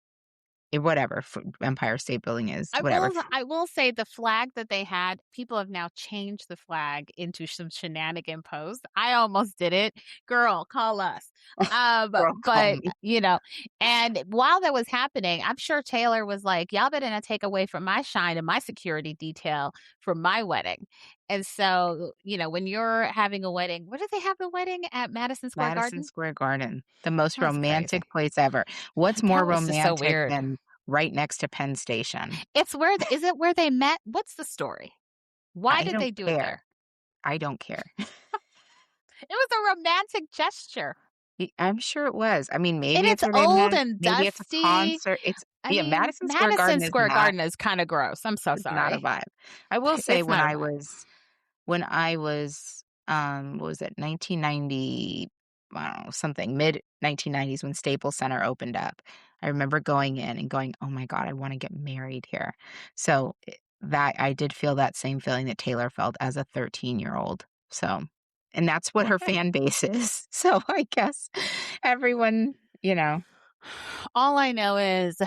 [SPEAKER 1] whatever Empire State Building is, whatever.
[SPEAKER 2] I will say the flag that they had, people have now changed the flag into some shenanigan post. I almost did it. Girl, call us.
[SPEAKER 1] Girl, call
[SPEAKER 2] But
[SPEAKER 1] me.
[SPEAKER 2] and while that was happening, I'm sure Taylor was like, y'all better not take away from my shine and my security detail for my wedding. And so, when you're having a wedding, where did they have the wedding at Madison Square
[SPEAKER 1] Madison
[SPEAKER 2] Garden?
[SPEAKER 1] Square Garden, the most
[SPEAKER 2] That's crazy.
[SPEAKER 1] romantic place ever. What's more
[SPEAKER 2] That was just so
[SPEAKER 1] romantic
[SPEAKER 2] weird.
[SPEAKER 1] than right next to Penn Station?
[SPEAKER 2] It's where is it where they met? What's the story? Why
[SPEAKER 1] I
[SPEAKER 2] did
[SPEAKER 1] don't
[SPEAKER 2] they do it
[SPEAKER 1] care.
[SPEAKER 2] there?
[SPEAKER 1] I don't care.
[SPEAKER 2] It was a romantic gesture.
[SPEAKER 1] I'm sure it was. I mean,
[SPEAKER 2] And
[SPEAKER 1] maybe it's
[SPEAKER 2] it's
[SPEAKER 1] where they
[SPEAKER 2] old
[SPEAKER 1] met.
[SPEAKER 2] and
[SPEAKER 1] Maybe it's a
[SPEAKER 2] dusty.
[SPEAKER 1] concert.
[SPEAKER 2] I
[SPEAKER 1] Yeah,
[SPEAKER 2] mean,
[SPEAKER 1] Madison Square
[SPEAKER 2] Madison
[SPEAKER 1] Garden is
[SPEAKER 2] Square Garden is kinda gross. I'm so
[SPEAKER 1] not a
[SPEAKER 2] sorry.
[SPEAKER 1] vibe. I will say
[SPEAKER 2] It's not a vibe.
[SPEAKER 1] when I was, what was it, 1990, I don't know, something, mid-1990s when Staples Center opened up. I remember going in and going, "Oh my god, I wanna get married here." So, that I did feel that same feeling that Taylor felt as a 13-year-old. So and that's what her fan base is. So, I guess everyone, you know,
[SPEAKER 2] All I know is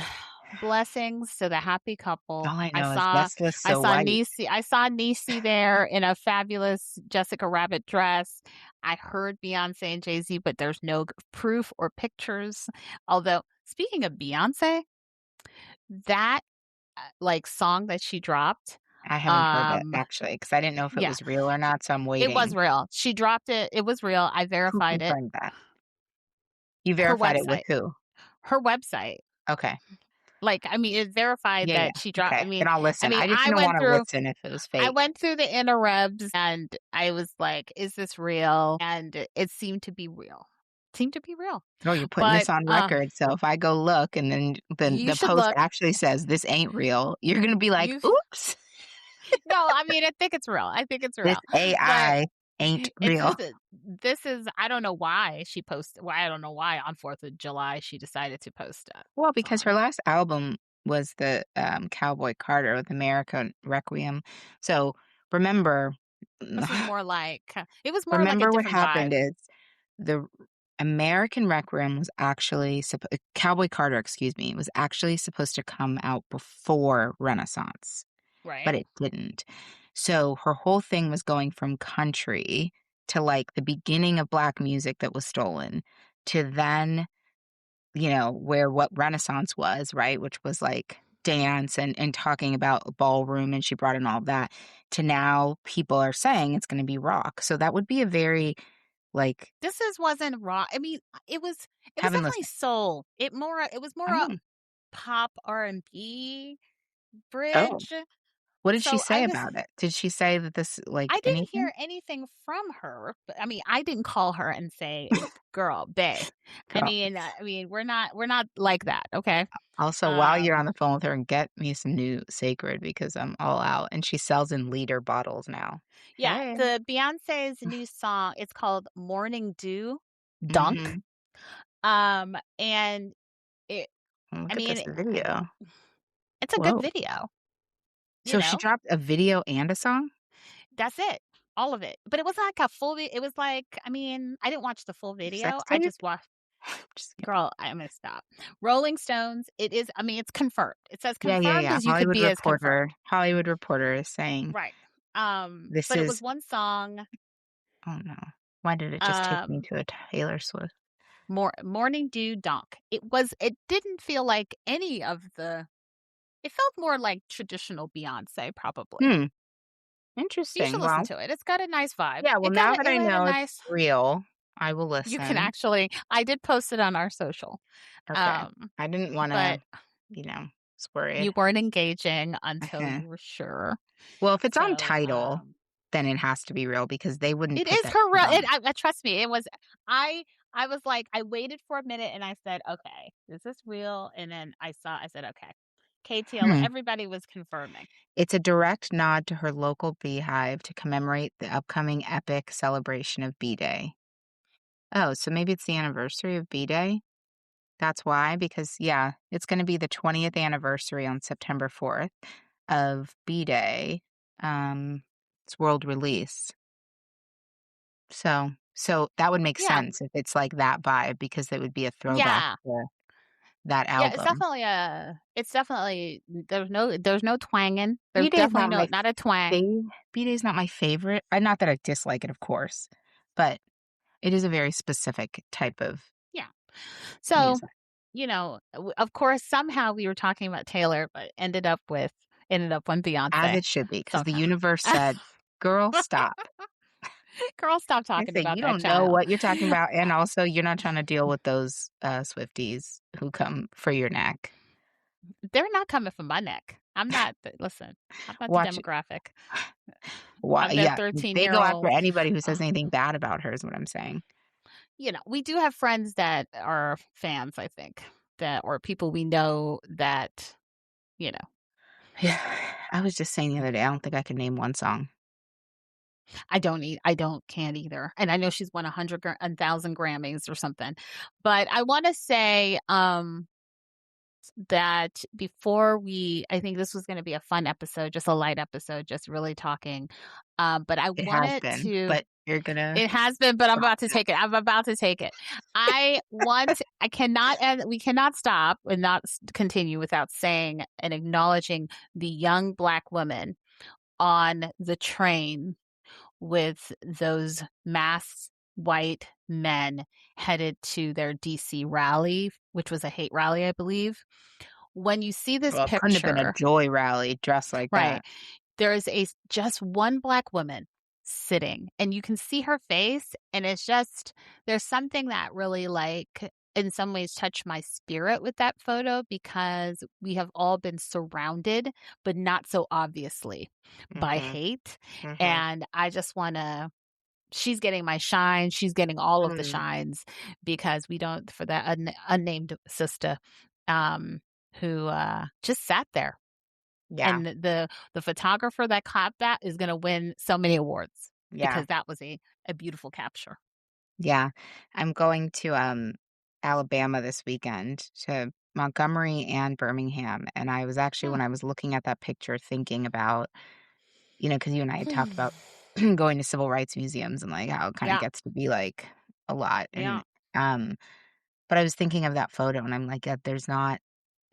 [SPEAKER 2] blessings to the happy couple.
[SPEAKER 1] all I
[SPEAKER 2] I
[SPEAKER 1] know is
[SPEAKER 2] saw
[SPEAKER 1] Restless
[SPEAKER 2] I
[SPEAKER 1] So
[SPEAKER 2] saw
[SPEAKER 1] White.
[SPEAKER 2] Niecy I saw Niecy there in a fabulous Jessica Rabbit dress. I heard Beyoncé and Jay-Z, but there's no proof or pictures. Although, speaking of Beyoncé, that, song that she dropped,
[SPEAKER 1] I haven't heard it
[SPEAKER 2] um
[SPEAKER 1] actually because I didn't know if it
[SPEAKER 2] yeah,
[SPEAKER 1] was real or not, so I'm
[SPEAKER 2] it was
[SPEAKER 1] waiting.
[SPEAKER 2] real. She dropped it. It was real. I
[SPEAKER 1] Who
[SPEAKER 2] verified it.
[SPEAKER 1] confirmed that? You
[SPEAKER 2] Her
[SPEAKER 1] verified it with
[SPEAKER 2] website.
[SPEAKER 1] who?
[SPEAKER 2] Her website.
[SPEAKER 1] Okay.
[SPEAKER 2] I mean, it verified
[SPEAKER 1] Yeah,
[SPEAKER 2] that
[SPEAKER 1] yeah.
[SPEAKER 2] she dropped.
[SPEAKER 1] Okay. Then I'll
[SPEAKER 2] I
[SPEAKER 1] listen.
[SPEAKER 2] mean,
[SPEAKER 1] I just didn't wanna listen if it was
[SPEAKER 2] I
[SPEAKER 1] fake.
[SPEAKER 2] went through the interwebs and I was like, "Is this real?" And it seemed to be real. Seemed to be real.
[SPEAKER 1] Girl, you're putting
[SPEAKER 2] But
[SPEAKER 1] this on record, so if I go look and then
[SPEAKER 2] you
[SPEAKER 1] the
[SPEAKER 2] should
[SPEAKER 1] post
[SPEAKER 2] look.
[SPEAKER 1] actually says, "This ain't real," you're gonna be like,
[SPEAKER 2] You
[SPEAKER 1] "Oops,
[SPEAKER 2] No, I mean, I think it's real. I think it's
[SPEAKER 1] this
[SPEAKER 2] real. But
[SPEAKER 1] AI ain't
[SPEAKER 2] it's
[SPEAKER 1] real."
[SPEAKER 2] this is I don't know why she posted. Why I don't know why on 4th of July she decided to post a
[SPEAKER 1] Well, because her
[SPEAKER 2] song.
[SPEAKER 1] last album was the, Cowboy Carter with American Requiem. So, remember
[SPEAKER 2] This is more like it was more like a
[SPEAKER 1] remember what
[SPEAKER 2] different
[SPEAKER 1] happened
[SPEAKER 2] vibe.
[SPEAKER 1] is the American Requiem was actually Cowboy Carter, excuse me, was actually supposed to come out before Renaissance, but
[SPEAKER 2] Right?
[SPEAKER 1] it didn't. So her whole thing was going from country to like the beginning of black music that was stolen to then, where what Renaissance was, right? Which was like dance and talking about ballroom and she brought in all of that to now people are saying it's going to be rock. So that would be a very like
[SPEAKER 2] This is wasn't raw. I mean, it was
[SPEAKER 1] haven't
[SPEAKER 2] definitely
[SPEAKER 1] listened.
[SPEAKER 2] soul. It was more a
[SPEAKER 1] Oh.
[SPEAKER 2] pop R&B
[SPEAKER 1] Oh.
[SPEAKER 2] bridge.
[SPEAKER 1] What did she
[SPEAKER 2] So
[SPEAKER 1] say about it? Did she say that this like
[SPEAKER 2] I didn't
[SPEAKER 1] anything?
[SPEAKER 2] hear anything from her. But I mean, I didn't call her and say, "Girl, bae."
[SPEAKER 1] Girl.
[SPEAKER 2] We're not like that, okay?
[SPEAKER 1] Also, while you're on
[SPEAKER 2] Um,
[SPEAKER 1] the phone with her, get me some new Sacred because I'm all out, and she sells in liter bottles now.
[SPEAKER 2] yeah,
[SPEAKER 1] Hey.
[SPEAKER 2] the Beyonce's new song, it's called Morning Dew, Dunk.
[SPEAKER 1] Mhm.
[SPEAKER 2] And it
[SPEAKER 1] Oh,
[SPEAKER 2] I
[SPEAKER 1] look at
[SPEAKER 2] mean,
[SPEAKER 1] this video.
[SPEAKER 2] it's a good
[SPEAKER 1] Whoa.
[SPEAKER 2] video, you
[SPEAKER 1] So she
[SPEAKER 2] know?
[SPEAKER 1] dropped a video and a song?
[SPEAKER 2] That's it, all of it. But it wasn't like a full it was like I mean, I didn't watch the full
[SPEAKER 1] Sex
[SPEAKER 2] video. I
[SPEAKER 1] tape?
[SPEAKER 2] just watched
[SPEAKER 1] Just kidding.
[SPEAKER 2] girl, I'm gonna stop. Rolling Stones, it is I mean, it's confirmed. It says
[SPEAKER 1] Yeah, yeah,
[SPEAKER 2] confirmed
[SPEAKER 1] yeah.
[SPEAKER 2] as you could be as confirmed.
[SPEAKER 1] Hollywood Reporter is saying
[SPEAKER 2] Right.
[SPEAKER 1] this
[SPEAKER 2] But it was
[SPEAKER 1] is
[SPEAKER 2] one song,
[SPEAKER 1] oh, no. Why did it just take me
[SPEAKER 2] um,
[SPEAKER 1] to a Taylor Swift?
[SPEAKER 2] Morning Dew Donk. It didn't feel like any of the it felt more like traditional Beyonce, probably.
[SPEAKER 1] Hmm,
[SPEAKER 2] You should
[SPEAKER 1] interesting.
[SPEAKER 2] listen
[SPEAKER 1] Well,
[SPEAKER 2] to it. It's got a nice vibe.
[SPEAKER 1] yeah, well, now that
[SPEAKER 2] It
[SPEAKER 1] I
[SPEAKER 2] had a
[SPEAKER 1] know it's
[SPEAKER 2] nice
[SPEAKER 1] real, I will
[SPEAKER 2] you can
[SPEAKER 1] listen.
[SPEAKER 2] actually I did post it on our social.
[SPEAKER 1] Okay.
[SPEAKER 2] Um,
[SPEAKER 1] I didn't wanna,
[SPEAKER 2] but
[SPEAKER 1] you know, was worried.
[SPEAKER 2] you weren't engaging until
[SPEAKER 1] Uh-huh.
[SPEAKER 2] you were sure.
[SPEAKER 1] Well, if it's on
[SPEAKER 2] So,
[SPEAKER 1] Tidal, then it has to be real because they wouldn't
[SPEAKER 2] it
[SPEAKER 1] put
[SPEAKER 2] is
[SPEAKER 1] that
[SPEAKER 2] her
[SPEAKER 1] shit
[SPEAKER 2] real
[SPEAKER 1] on.
[SPEAKER 2] trust me, it was I I was like I waited for a minute and I said, "Okay, is this real?" And then I said, "Okay." KTL,
[SPEAKER 1] Hmm.
[SPEAKER 2] everybody was confirming.
[SPEAKER 1] It's a direct nod to her local beehive to commemorate the upcoming epic celebration of B-Day. Oh, so maybe it's the anniversary of B-Day? That's why, because, yeah, it's gonna be the 20th anniversary on September 4th of B-Day, its world release. So that would make
[SPEAKER 2] Yeah.
[SPEAKER 1] sense if it's like that vibe because it would be a throwback
[SPEAKER 2] Yeah.
[SPEAKER 1] to that
[SPEAKER 2] Yeah,
[SPEAKER 1] album.
[SPEAKER 2] it's definitely there's no twanging. There's
[SPEAKER 1] B-Day is
[SPEAKER 2] definitely
[SPEAKER 1] not
[SPEAKER 2] no
[SPEAKER 1] my
[SPEAKER 2] not a twang.
[SPEAKER 1] B-Day is not my favorite. Not that I dislike it, of course, but it is a very specific type of
[SPEAKER 2] Yeah. So,
[SPEAKER 1] music,
[SPEAKER 2] of course, somehow we were talking about Taylor, but ended up on
[SPEAKER 1] as
[SPEAKER 2] Beyoncé
[SPEAKER 1] it should be, because the
[SPEAKER 2] somehow.
[SPEAKER 1] universe said, "Girl, stop."
[SPEAKER 2] Girl, stop
[SPEAKER 1] They
[SPEAKER 2] talking
[SPEAKER 1] said,
[SPEAKER 2] about
[SPEAKER 1] "You
[SPEAKER 2] that
[SPEAKER 1] don't know
[SPEAKER 2] child.
[SPEAKER 1] what you're talking about, and also you're not trying to deal with those, Swifties who come for your neck."
[SPEAKER 2] They're not coming for my neck. Listen, I'm not the
[SPEAKER 1] Watch
[SPEAKER 2] demographic.
[SPEAKER 1] why
[SPEAKER 2] I'm that
[SPEAKER 1] yeah, they go after
[SPEAKER 2] 13-year-old.
[SPEAKER 1] anybody who says anything bad about her is what I'm saying.
[SPEAKER 2] We do have friends that are fans, I think, that or people we know that, you know,
[SPEAKER 1] Yeah, I was just saying the other day, I don't think I could name one song.
[SPEAKER 2] I don't can't either. And I know she's won 1,000 Grammys or something. But I want to say that I think this was going to be a fun episode, just a light episode, just really talking. But I
[SPEAKER 1] It has
[SPEAKER 2] wanted
[SPEAKER 1] been,
[SPEAKER 2] to
[SPEAKER 1] but you're gonna
[SPEAKER 2] It has been, but I'm
[SPEAKER 1] stop
[SPEAKER 2] about to take it. I'm about to take it. I cannot, and we cannot stop and not continue without saying and acknowledging the young Black woman on the train with those masked white men headed to their DC rally, which was a hate rally, I believe. When you see this
[SPEAKER 1] well, it couldn't have been a
[SPEAKER 2] picture,
[SPEAKER 1] joy rally dressed like
[SPEAKER 2] right?
[SPEAKER 1] that.
[SPEAKER 2] There is a just one Black woman sitting, and you can see her face, and it's just there's something that really, like, in some ways touched my spirit with that photo because we have all been surrounded, but not so obviously, by
[SPEAKER 1] Mhm,
[SPEAKER 2] hate,
[SPEAKER 1] mhm,
[SPEAKER 2] and I just wanna she's getting my shine, she's getting all of the
[SPEAKER 1] mm,
[SPEAKER 2] shines because we don't for that unnamed sister, um, who, just sat there
[SPEAKER 1] yeah,
[SPEAKER 2] and the photographer that caught that is gonna win so many awards
[SPEAKER 1] yeah,
[SPEAKER 2] because that was a beautiful capture.
[SPEAKER 1] yeah. I'm going to, Alabama this weekend, to Montgomery and Birmingham, and I was actually
[SPEAKER 2] Hmm.
[SPEAKER 1] when I was looking at that picture thinking about, because you and I had talked about going to civil rights museums and, like, how it kinda
[SPEAKER 2] Yeah,
[SPEAKER 1] gets to be, like, a lot,
[SPEAKER 2] yeah,
[SPEAKER 1] um but I was thinking of that photo, and I'm like, "Yeah, there's not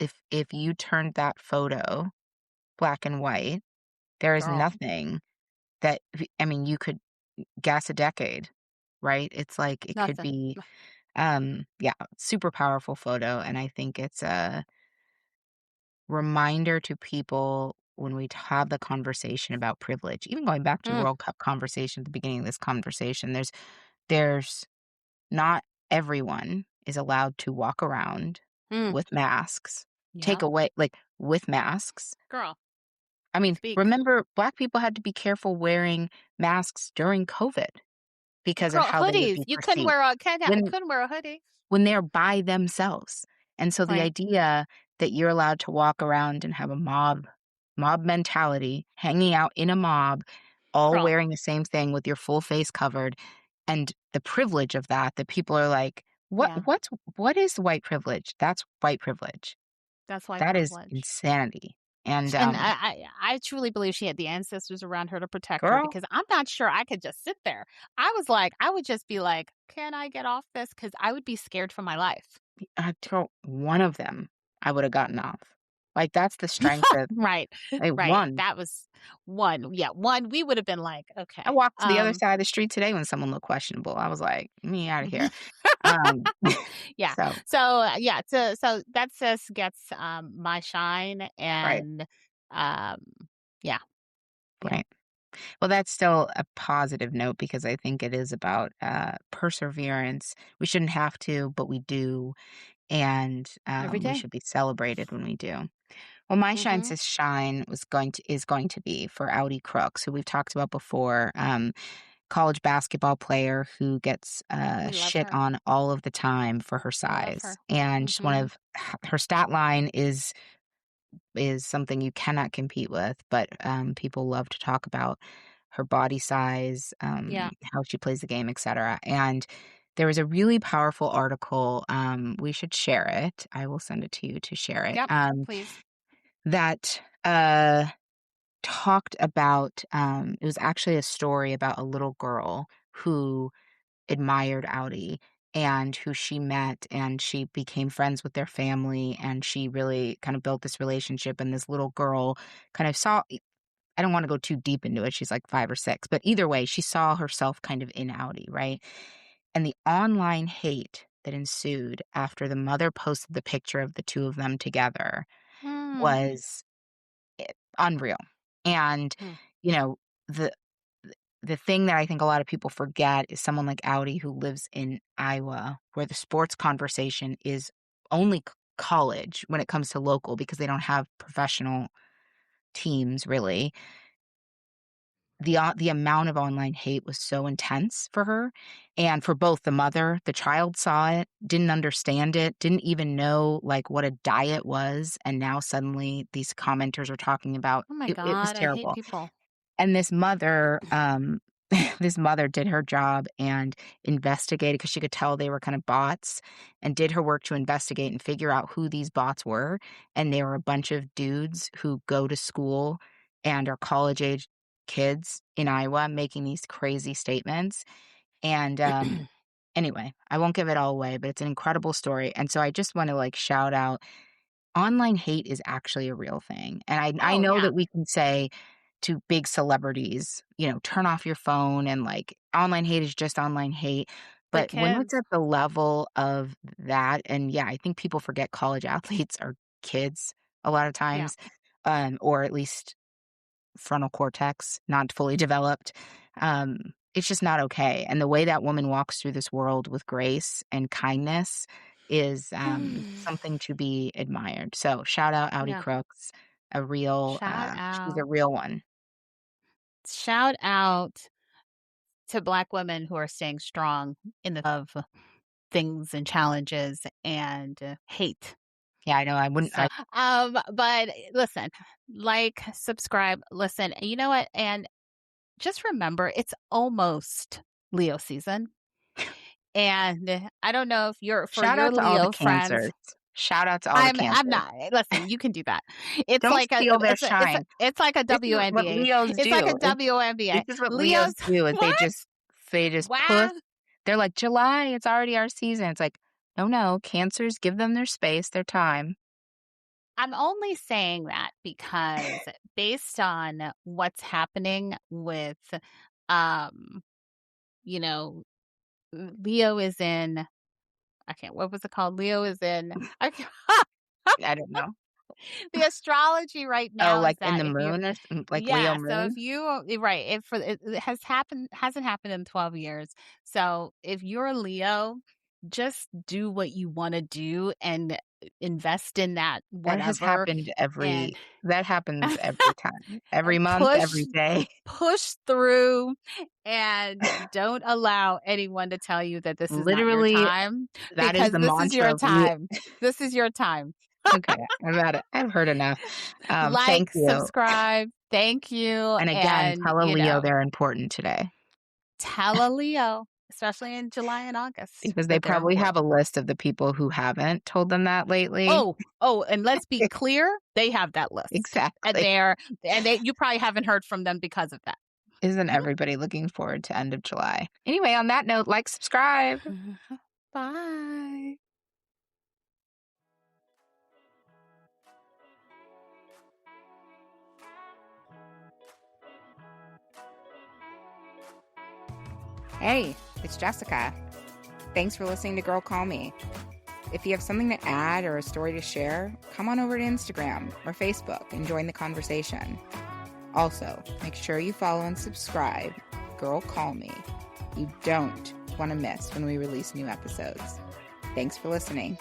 [SPEAKER 1] if you turned that photo black and white, there is
[SPEAKER 2] girl,
[SPEAKER 1] nothing that I mean, you could guess a decade, right? It's like it could
[SPEAKER 2] nothing.
[SPEAKER 1] be, yeah, super powerful photo, and I think it's a reminder to people when we have the conversation about privilege, even going back to
[SPEAKER 2] Mm,
[SPEAKER 1] World Cup conversation at the beginning of this conversation, there's not everyone is allowed to walk around
[SPEAKER 2] mm,
[SPEAKER 1] with masks, take
[SPEAKER 2] yeah,
[SPEAKER 1] away like, with masks.
[SPEAKER 2] girl,
[SPEAKER 1] I mean,
[SPEAKER 2] speak.
[SPEAKER 1] remember, Black people had to be careful wearing masks during COVID because of
[SPEAKER 2] Girl,
[SPEAKER 1] how they would
[SPEAKER 2] hoodies,
[SPEAKER 1] be
[SPEAKER 2] you couldn't
[SPEAKER 1] perceived
[SPEAKER 2] wear a can't ha
[SPEAKER 1] when
[SPEAKER 2] couldn't wear a hoodie.
[SPEAKER 1] they're by themselves, and so the
[SPEAKER 2] Right,
[SPEAKER 1] idea that you're allowed to walk around and have a mob mentality, hanging out in a mob, all
[SPEAKER 2] girl,
[SPEAKER 1] wearing the same thing with your full face covered, and the privilege of that people are like,
[SPEAKER 2] yeah,
[SPEAKER 1] what is white privilege?" That's white privilege.
[SPEAKER 2] that's white
[SPEAKER 1] That is
[SPEAKER 2] privilege.
[SPEAKER 1] insanity, and,
[SPEAKER 2] And I truly believe she had the ancestors around her to protect her
[SPEAKER 1] girl,
[SPEAKER 2] because I'm not sure I could just sit there. I was like, I would just be like, "Can I get off this?" Because I would be scared for my life.
[SPEAKER 1] one of them, I would have gotten off. Like, that's the strength of
[SPEAKER 2] Right, right.
[SPEAKER 1] one.
[SPEAKER 2] That was one. Yeah, one, we would have been like,
[SPEAKER 1] I
[SPEAKER 2] "Okay."
[SPEAKER 1] walked to the other side of the street today when someone looked questionable. I was like, "Me out of here." Um,
[SPEAKER 2] Yeah.
[SPEAKER 1] so
[SPEAKER 2] Yeah, so that just gets, my shine
[SPEAKER 1] right,
[SPEAKER 2] and, um, yeah, yeah.
[SPEAKER 1] right. Well, that's still a positive note because I think it is about, perseverance. We shouldn't have to, but we do, and,
[SPEAKER 2] Every
[SPEAKER 1] we
[SPEAKER 2] day.
[SPEAKER 1] should be celebrated when we do. Well, my shine
[SPEAKER 2] Mhm.
[SPEAKER 1] to shine is going to be for Audi Crooks, who we've talked about before, college basketball player who gets,
[SPEAKER 2] We love
[SPEAKER 1] shit
[SPEAKER 2] her.
[SPEAKER 1] on all of the time for her
[SPEAKER 2] We love
[SPEAKER 1] size,
[SPEAKER 2] her.
[SPEAKER 1] and one
[SPEAKER 2] Mhm.
[SPEAKER 1] of her stat line is something you cannot compete with, but, people love to talk about her body size,
[SPEAKER 2] Yeah.
[SPEAKER 1] how she plays the game, etcetera, and there was a really powerful article, we should share it. I will send it to you to share it,
[SPEAKER 2] Yep. Please.
[SPEAKER 1] that, talked about, it was actually a story about a little girl who admired Audi and who she met, and she became friends with their family, and she really kind of built this relationship, and this little girl kind of saw I don't wanna go too deep into it, she's like 5 or 6, but either way, she saw herself kind of in Audi, right? And the online hate that ensued after the mother posted the picture of the 2 of them together
[SPEAKER 2] Mm.
[SPEAKER 1] was unreal. And,
[SPEAKER 2] Mm.
[SPEAKER 1] you know, the the thing that I think a lot of people forget is someone like Audi who lives in Iowa, where the sports conversation is only college when it comes to local because they don't have professional teams really. The amount of online hate was so intense for her, and for both the mother, the child saw it, didn't understand it, didn't even know, like, what a diet was, and now suddenly these commenters are talking about
[SPEAKER 2] Oh my
[SPEAKER 1] it was
[SPEAKER 2] god, I hate
[SPEAKER 1] terrible.
[SPEAKER 2] people.
[SPEAKER 1] And this mother, this mother did her job and investigated because she could tell they were kind of bots, and did her work to investigate and figure out who these bots were, and they were a bunch of dudes who go to school and are college-age kids in Iowa making these crazy statements, and, anyway, I won't give it all away, but it's an incredible story, and so I just wanna, like, shout out online hate is actually a real thing, and I
[SPEAKER 2] Oh,
[SPEAKER 1] know
[SPEAKER 2] yeah.
[SPEAKER 1] that we can say to big celebrities, turn off your phone and, like, online hate is just online hate,
[SPEAKER 2] But
[SPEAKER 1] but when it's
[SPEAKER 2] kids,
[SPEAKER 1] at the level of that and, yeah, I think people forget college athletes are kids a lot of
[SPEAKER 2] yeah.
[SPEAKER 1] times, or at least frontal cortex not fully developed, it's just not okay, and the way that woman walks through this world with grace and kindness is, something to be admired. So, shout out Audi
[SPEAKER 2] Yeah.
[SPEAKER 1] Crooks, a real,
[SPEAKER 2] Shout
[SPEAKER 1] she's a
[SPEAKER 2] out.
[SPEAKER 1] real one.
[SPEAKER 2] Shout out to Black women who are staying strong in the of things and challenges and hate.
[SPEAKER 1] Yeah, I know, I wouldn't
[SPEAKER 2] So,
[SPEAKER 1] I
[SPEAKER 2] but listen, like, subscribe, listen, you know what? And just remember, it's almost Leo season. And I don't know if for
[SPEAKER 1] shout
[SPEAKER 2] your
[SPEAKER 1] out to all the
[SPEAKER 2] Leo friends,
[SPEAKER 1] cancers. Shout out to all the
[SPEAKER 2] I'm
[SPEAKER 1] cancers.
[SPEAKER 2] not listen, you can do that. It's
[SPEAKER 1] Don't
[SPEAKER 2] like
[SPEAKER 1] steal their shine.
[SPEAKER 2] it's like a
[SPEAKER 1] This is what
[SPEAKER 2] WNBA.
[SPEAKER 1] Leos
[SPEAKER 2] It's like a
[SPEAKER 1] do.
[SPEAKER 2] WNBA.
[SPEAKER 1] This is what
[SPEAKER 2] Leo's
[SPEAKER 1] Leos do is they
[SPEAKER 2] what?
[SPEAKER 1] just they just push.
[SPEAKER 2] Wow.
[SPEAKER 1] They're like, "July, it's already our season." It's like, "No, no, cancers, give them their space, their time."
[SPEAKER 2] I'm only saying that because based on what's happening with, um, you know, Leo is in I can't what was it called? Leo is in I can't
[SPEAKER 1] I don't know.
[SPEAKER 2] the astrology right
[SPEAKER 1] Oh,
[SPEAKER 2] now is
[SPEAKER 1] like in
[SPEAKER 2] that
[SPEAKER 1] the
[SPEAKER 2] if you're
[SPEAKER 1] moon or like Leo
[SPEAKER 2] yeah, so if
[SPEAKER 1] moon?
[SPEAKER 2] you right, it has happened hasn't happened in 12 years. So if you're a Leo, just do what you wanna do and invest in that
[SPEAKER 1] That has
[SPEAKER 2] whatever
[SPEAKER 1] happened
[SPEAKER 2] and
[SPEAKER 1] that happens every time. Every
[SPEAKER 2] and
[SPEAKER 1] month, every day.
[SPEAKER 2] push through and don't allow anyone to tell you that this is not your
[SPEAKER 1] Literally,
[SPEAKER 2] time
[SPEAKER 1] that is
[SPEAKER 2] because
[SPEAKER 1] the
[SPEAKER 2] this is your
[SPEAKER 1] mantra of Leo.
[SPEAKER 2] time. This is your time.
[SPEAKER 1] Okay, I'm at it. I've heard enough. Thank
[SPEAKER 2] Like,
[SPEAKER 1] you.
[SPEAKER 2] subscribe. Thank you.
[SPEAKER 1] And again,
[SPEAKER 2] And,
[SPEAKER 1] tell a Leo they're important today
[SPEAKER 2] tell a Leo, especially in July and August,
[SPEAKER 1] because they
[SPEAKER 2] that they're
[SPEAKER 1] probably have a
[SPEAKER 2] important.
[SPEAKER 1] list of the people who haven't told them that lately.
[SPEAKER 2] And let's be clear, they have that list. And
[SPEAKER 1] Exactly.
[SPEAKER 2] you probably haven't heard from them because of that.
[SPEAKER 1] Isn't everybody looking forward to end of July? Anyway, on that note, like, subscribe.
[SPEAKER 2] Bye.
[SPEAKER 3] Hey, it's Jessica. Thanks for listening to Girl Call Me. If you have something to add or a story to share, come on over to Instagram or Facebook and join the conversation. Also, make sure you follow and subscribe Girl Call Me. You don't want to miss when we release new episodes. Thanks for listening.